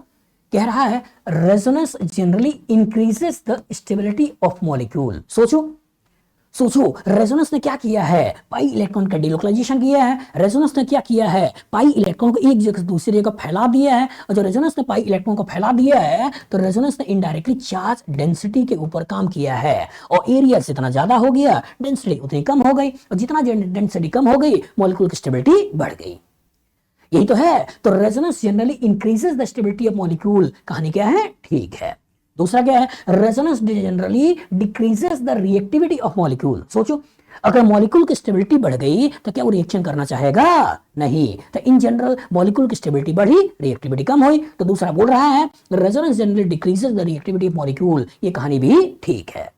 कह रहा है resonance generally increases the stability of molecule. सोचो रेजोनेंस ने क्या किया है? पाई इलेक्ट्रॉन का डिलोकलाइजेशन किया है। रेजोनेंस ने क्या किया है? पाई इलेक्ट्रॉन को एक जगह से दूसरी जगह फैला दिया है। और जो रेजोनेंस ने पाई इलेक्ट्रॉन को फैला दिया है, तो रेजोनेंस ने इनडायरेक्टली चार्ज डेंसिटी के ऊपर काम किया है। और एरिया जितना ज्यादा हो गया, डेंसिटी उतनी कम हो गई, और जितना डेंसिटी कम हो गई, मॉलिक्यूल की स्टेबिलिटी बढ़ गई। यही तो है। तो resonance generally increases the stability of molecule. कहानी क्या है? ठीक है। दूसरा क्या है? Resonance generally decreases the reactivity of molecule. सोचो, अगर मॉलिक्यूल की स्टेबिलिटी बढ़ गई तो क्या वो रिएक्शन करना चाहेगा? नहीं। तो इन जनरल मॉलिक्यूल की स्टेबिलिटी बढ़ी, रिएक्टिविटी कम हुई। तो दूसरा बोल रहा है resonance generally decreases the reactivity of molecule. ये कहानी भी ठीक है।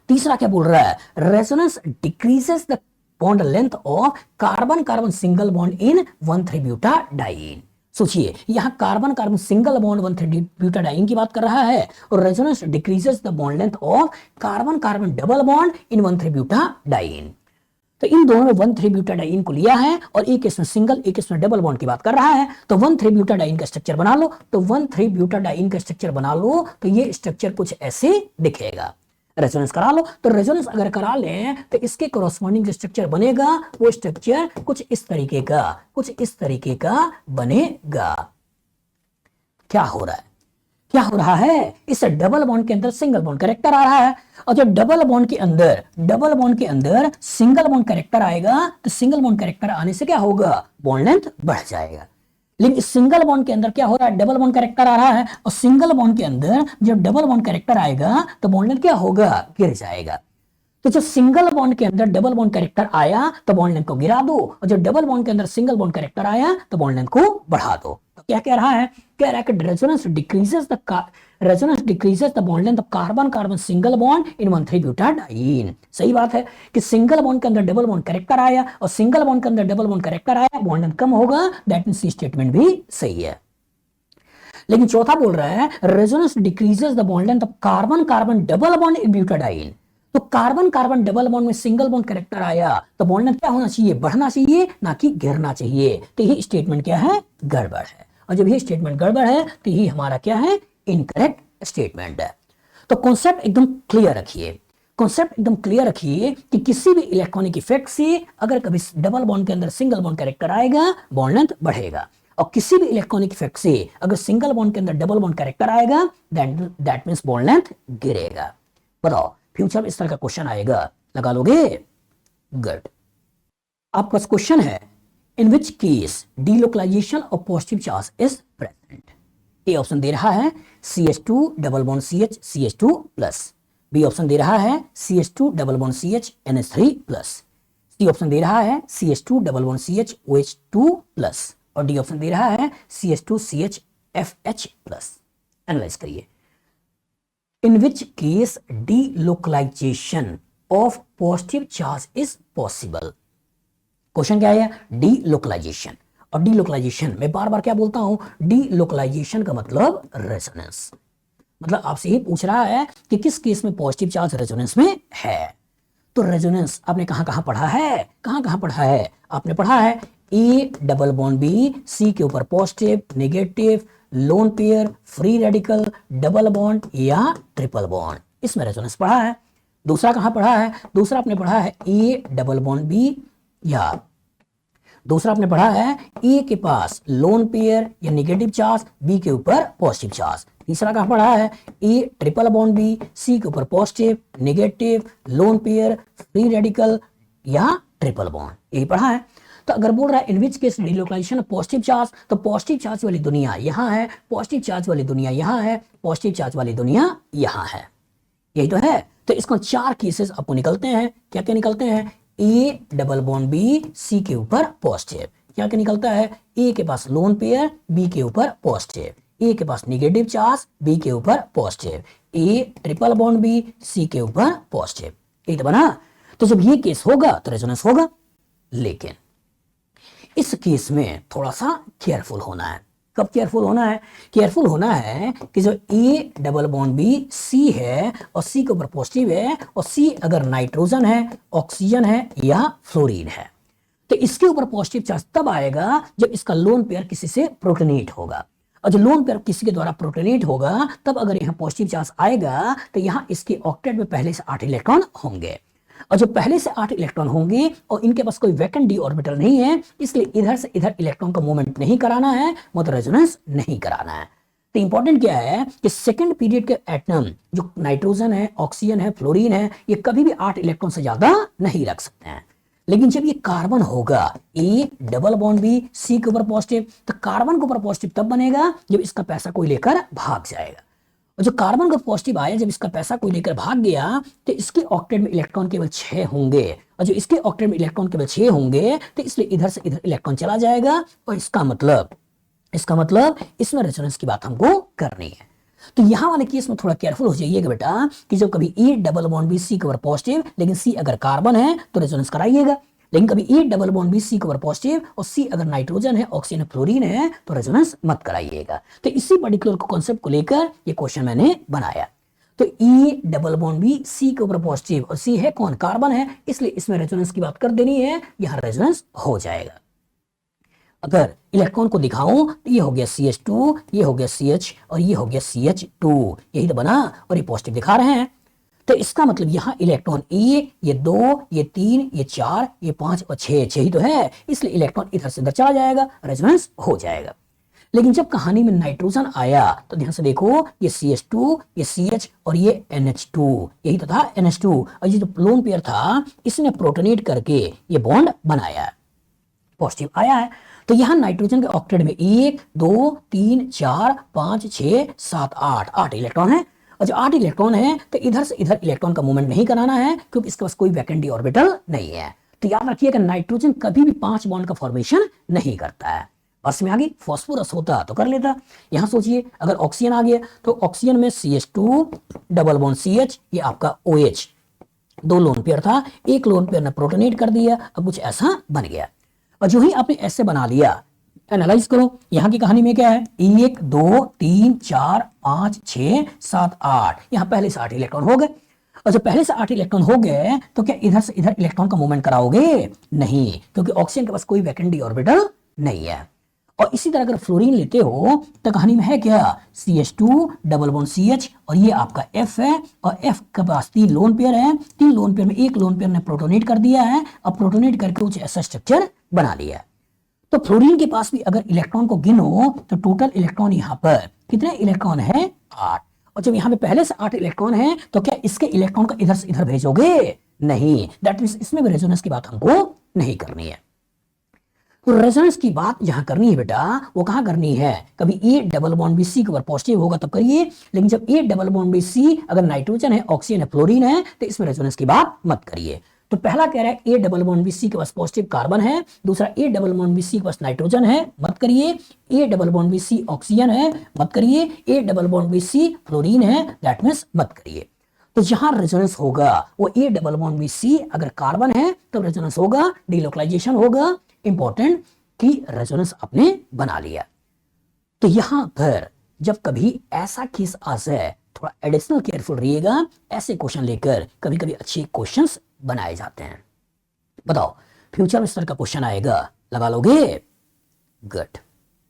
तीसरा क्या बोल रहा है? Resonance decreases the bond length of carbon carbon single bond in one three butadiene. सोचिए, यहां carbon carbon single bond one three butadiene की बात कर रहा है, और resonance decreases the bond length of carbon carbon double bond in one three butadiene. तो इन दोनों में 1,3-ब्यूटाडाइन को लिया है, और एक इसमें सिंगल, एक इसमें डबल बॉन्ड की बात कर रहा है। तो 1,3-ब्यूटाडाइन का स्ट्रक्चर बना लो। तो 1,3-ब्यूटाडाइन का स्ट्रक्चर बना लो तो ये स्ट्रक्चर कुछ ऐसे दिखेगा। रेजोनेंस करा लो। तो रेजोनेंस अगर करा लें तो इसके कोरोस्पोंडिंग जो स्ट्रक्चर बनेगा, वो स्ट्रक्चर कुछ इस तरीके का बनेगा। क्या हो रहा है? इस डबल बॉन्ड के अंदर सिंगल बॉन्ड कैरेक्टर आ रहा है, और जब डबल बॉन्ड के अंदर सिंगल बॉन्ड कैरेक्टर आएगा, तो सिंगल बॉन्ड कैरेक्टर आने से क्या होगा? बॉन्ड लेंथ बढ़ जाएगा। लेकिन इस सिंगल बॉन्ड के अंदर क्या हो रहा है? डबल बॉन्ड कैरेक्टर आ रहा है, और सिंगल बॉन्ड के अंदर जब डबल बॉन्ड कैरेक्टर आएगा तो बॉन्ड लेंथ क्या होगा? गिर जाएगा। तो जब सिंगल बॉन्ड के अंदर डबल बॉन्ड कैरेक्टर आया तो बॉन्ड लेंथ को गिरा दो, और जब डबल बॉन्ड के अंदर सिंगल बॉन्ड कैरेक्टर आया तो बॉन्ड लेंथ को बढ़ा दो। तो क्या कह रहा है? कह रहा है कि resonance decreases the bond length of carbon carbon single bond in one three butadiene. सही बात है कि सिंगल बॉन्ड के अंदर डबल बॉन्ड कैरेक्टर आया और सिंगल बॉन्ड के अंदर डबल बॉन्ड कैरेक्टर आया, बॉन्ड लेंथ कम होगा। दैट मींस सी स्टेटमेंट भी सही है। लेकिन चौथा बोल रहा है resonance decreases the bond length of carbon carbon double bond in butadiene. तो कार्बन कार्बन डबल बॉन्ड में सिंगल बॉन्ड कैरेक्टर आया तो बॉन्ड लेंथ क्या होना चाहिए? बढ़ना चाहिए, ना कि गिरना चाहिए। तो ये स्टेटमेंट क्या है? गड़बड़ है। और जब ये स्टेटमेंट गड़बड़ है तो ये हमारा क्या है? इनकरेक्ट स्टेटमेंट है। तो कॉन्सेप्ट एकदम क्लियर रखिए कि किसी भी इलेक्ट्रॉनिक इफेक्ट से अगर कभी डबल बॉन्ड के अंदर सिंगल बॉन्ड कैरेक्टर आएगा, बॉन्ड लेंथ बढ़ेगा, और किसी भी इलेक्ट्रॉनिक इफेक्ट से अगर सिंगल बॉन्ड के अंदर डबल बॉन्ड कैरेक्टर आएगा, दैट मींस बॉन्ड लेंथ गिरेगा। बताओ, फ्यूचर में इस तरह का क्वेश्चन आएगा, लगा लोगे? गुड। आपका क्वेश्चन है, in which case delocalisation of positive charge is present. A option दे रहा है CH2 double bond CH CH2 plus. B option दे रहा है CH2 double bond CH NH3 plus. C option दे रहा है CH2 double bond CH OH2 plus. और डी ऑप्शन दे रहा है CH2 CH FH plus. Analyse करिए। In which case delocalisation of positive charge is possible. Question क्या है? डीलोकलाइजेशन। और डीलोकलाइजेशन मैं बार बार क्या बोलता हूं? डीलोकलाइजेशन का मतलब रेजोनेंस। मतलब आपसे ही पूछ रहा है कि किस केस में पॉजिटिव चार्ज रेजोनेंस में है। तो रेजोनेंस आपने कहां पढ़ा है? आपने पढ़ा है A double bond B, C के ऊपर positive, negative, lone pair, free radical, double bond या ट्रिपल बॉन्ड, इसमें रेजोनेंस पढ़ा है। दूसरा कहां पढ़ा है? दूसरा आपने पढ़ा है ए डबल बॉन्ड बी, या दूसरा आपने पढ़ा है ए के पास लोन पेयर या नेगेटिव चार्ज, बी के ऊपर पॉजिटिव चार्ज। तीसरा कहां पढ़ा है? A triple bond B, C के ऊपर positive, negative, lone pair, free radical या ट्रिपल बॉन्ड, यही पढ़ा है। तो अगर बोल रहा है in which case delocalisation positive charge, तो पॉजिटिव चार्ज वाली दुनिया यहां है, पॉजिटिव चार्ज वाली दुनिया यहां है, पॉजिटिव चार्ज वाली दुनिया यहां है, यही तो है। तो इसको चार केसेस आपको निकलते हैं। क्या क्या निकलते हैं? A double bond B, C के ऊपर पॉजिटिव। क्या क्या निकलता है? ए के पास लोन पेयर, बी के ऊपर पॉजिटिव। ए के पास निगेटिव चार्ज, बी के ऊपर positive, A triple bond B, C के ऊपर पॉजिटिव, यही तो बना। तो जब ये केस होगा तो रेजोनेंस होगा। लेकिन इस केस में थोड़ा सा केयरफुल होना है। कब केयरफुल होना है? केयरफुल होना है कि जो A double bond B C है और सी के ऊपर पॉजिटिव है, और सी अगर नाइट्रोजन है, ऑक्सीजन है या फ्लोरीन है, तो इसके ऊपर पॉजिटिव चार्ज तब आएगा जब इसका लोन पेयर किसी से प्रोटोनेट होगा। और जो लोन पेयर किसी के द्वारा प्रोटोनेट होगा तब अगर यहाँ पॉजिटिव चार्ज आएगा तो यहाँ इसके ऑक्टेट में पहले से 8 इलेक्ट्रॉन होंगे, और जो पहले से 8 इलेक्ट्रॉन होंगे और इनके पास कोई वैकेंट डी ऑर्बिटल नहीं है, इसलिए इधर से इधर इलेक्ट्रॉन का मूवमेंट नहीं कराना है, मतलब रेजोनेंस नहीं कराना है। तो इंपॉर्टेंट क्या है कि सेकंड पीरियड के एटम जो नाइट्रोजन है, ऑक्सीजन है, फ्लोरीन है, ये कभी भी 8 इलेक्ट्रॉन से ज्यादा नहीं रख सकते हैं। लेकिन जब ये कार्बन होगा, A double bond B C के ऊपर पॉजिटिव, तो कार्बन के ऊपर पॉजिटिव तब बनेगा जब इसका पैसा कोई लेकर भाग जाएगा। और जो कार्बन का पॉजिटिव आया, जब इसका पैसा कोई लेकर भाग गया तो इसके ऑक्टेट में इलेक्ट्रॉन केवल 6 होंगे, और जो इसके ऑक्टेट में इलेक्ट्रॉन केवल 6 होंगे तो इसलिए इधर से इधर इलेक्ट्रॉन चला जाएगा, और इसका मतलब इसमें रेजोनेंस की बात हमको करनी है। तो यहां वाले केस में थोड़ा केयरफुल हो जाइएगा बेटा कि जब कभी A double bond B C के ऊपर पॉजिटिव, लेकिन सी अगर कार्बन है तो रेजोनेंस कराइएगा, लेकिन कभी A double bond B C के ऊपर पॉजिटिव और सी अगर नाइट्रोजन है, ऑक्सीजन है, फ्लोरीन है, तो रेजोनेंस मत कराइएगा। तो इसी पर्टिकुलर कॉन्सेप्ट को लेकर ये क्वेश्चन मैंने बनाया। तो A double bond B C के ऊपर पॉजिटिव और सी है कौन? कार्बन है, इसलिए इसमें रेजोनेंस की बात कर देनी है, यहां रेजोनेंस हो जाएगा। अगर इलेक्ट्रॉन को दिखाऊं तो ये हो गया CH2, ये हो गया CH और ये हो गया CH2, यही तो बना, और ये पॉजिटिव दिखा रहे हैं। तो इसका मतलब यहाँ इलेक्ट्रॉन ये 2, ये 3, ये 4, ये 5 और 6 ही तो है, इसलिए इलेक्ट्रॉन इधर से इधर चला जाएगा, रेजोनेंस हो जाएगा। लेकिन जब कहानी में नाइट्रोजन आया तो ध्यान से देखो, ये CH2, ये CH और ये NH2, यही तो था NH2, और ये जो लोन पेयर था इसने प्रोटोनेट करके ये बॉन्ड बनाया, पॉजिटिव आया है। तो यहां नाइट्रोजन के ऑक्टेट में 1, 2, 3, 4, 5, 6, 7, 8 इलेक्ट्रॉन है, और जो 8 इलेक्ट्रॉन है तो इधर से इधर इलेक्ट्रॉन का मूवमेंट नहीं कराना है, क्योंकि इसके पास कोई वैकेंट डी ऑर्बिटल नहीं है। तो याद रखिए कि नाइट्रोजन कभी भी 5 बॉन्ड का फॉर्मेशन नहीं करता है। बस में आगे फॉस्फोरस होता तो कर लेता। यहां सोचिए अगर ऑक्सीजन आ गया तो ऑक्सीजन में CH2 डबल बॉन्ड CH, ये आपका OH, 2 लोन पेयर था, एक लोन पेयर ने प्रोटोनेट कर दिया, अब कुछ ऐसा बन गया। और जो ही आपने ऐसे बना लिया, एनालाइज करो यहां की कहानी में क्या है, 1, 2, 3, 4, 5, 6, 7, 8, यहां पहले से 8 इलेक्ट्रॉन हो गए। और जब पहले से 8 इलेक्ट्रॉन हो गए तो क्या इधर से इधर इलेक्ट्रॉन का मूवमेंट कराओगे? नहीं, क्योंकि ऑक्सीजन के पास कोई वैकेंट डी ऑर्बिटल नहीं है। और इसी तरह अगर फ्लोरीन लेते हो तो कहानी में है क्या, CH2 डबल बॉन्ड CH और ये आपका F है, और F के पास 3 लोन पेयर है, 3 लोन पेयर में एक लोन पेयर ने प्रोटोनेट कर दिया है, अब प्रोटोनेट करके कुछ ऐसा स्ट्रक्चर बना लिया है। तो फ्लोरीन के पास भी अगर इलेक्ट्रॉन को गिनो तो टोटल इलेक्ट्रॉन यहाँ पर कितने इलेक्ट्रॉन है? 8। और जब यहाँ पे पहले से 8 इलेक्ट्रॉन है तो क्या इसके इलेक्ट्रॉन को इधर से इधर भेजोगे? नहीं, दैट मींस इसमें भी रेजोनेंस की बात हमको नहीं करनी है। तो रेजोनेंस की बात यहां करनी है बेटा, वो कहां करनी है, कभी A double bond B C के ऊपर पॉजिटिव होगा तब करिए, लेकिन जब A double bond B C अगर नाइट्रोजन है, ऑक्सीजन है, फ्लोरीन है, तो इसमें रेजोनेंस की बात मत करिए। तो पहला कह रहा है A double bond B C के पास पॉजिटिव कार्बन है, दूसरा A double bond B C के पास नाइट्रोजन है, मत करिए। A double bond B C oxygen है, मत करिए। A double bond B C fluorine है, दैट मींस मत करिए। तो जहां रेजोनेंस होगा वो A double bond B C अगर कार्बन है तो रेजोनेंस होगा, डिलोकलाइजेशन होगा। इंपॉर्टेंट कि रेजोनेंस आपने बना लिया। तो यहां पर जब कभी ऐसा केस आ जाए थोड़ा एडिशनल केयरफुल रहिएगा, ऐसे क्वेश्चन लेकर कभी कभी अच्छे क्वेश्चंस बनाए जाते हैं। बताओ फ्यूचर में इस तरह का क्वेश्चन आएगा, लगा लोगे? गुड।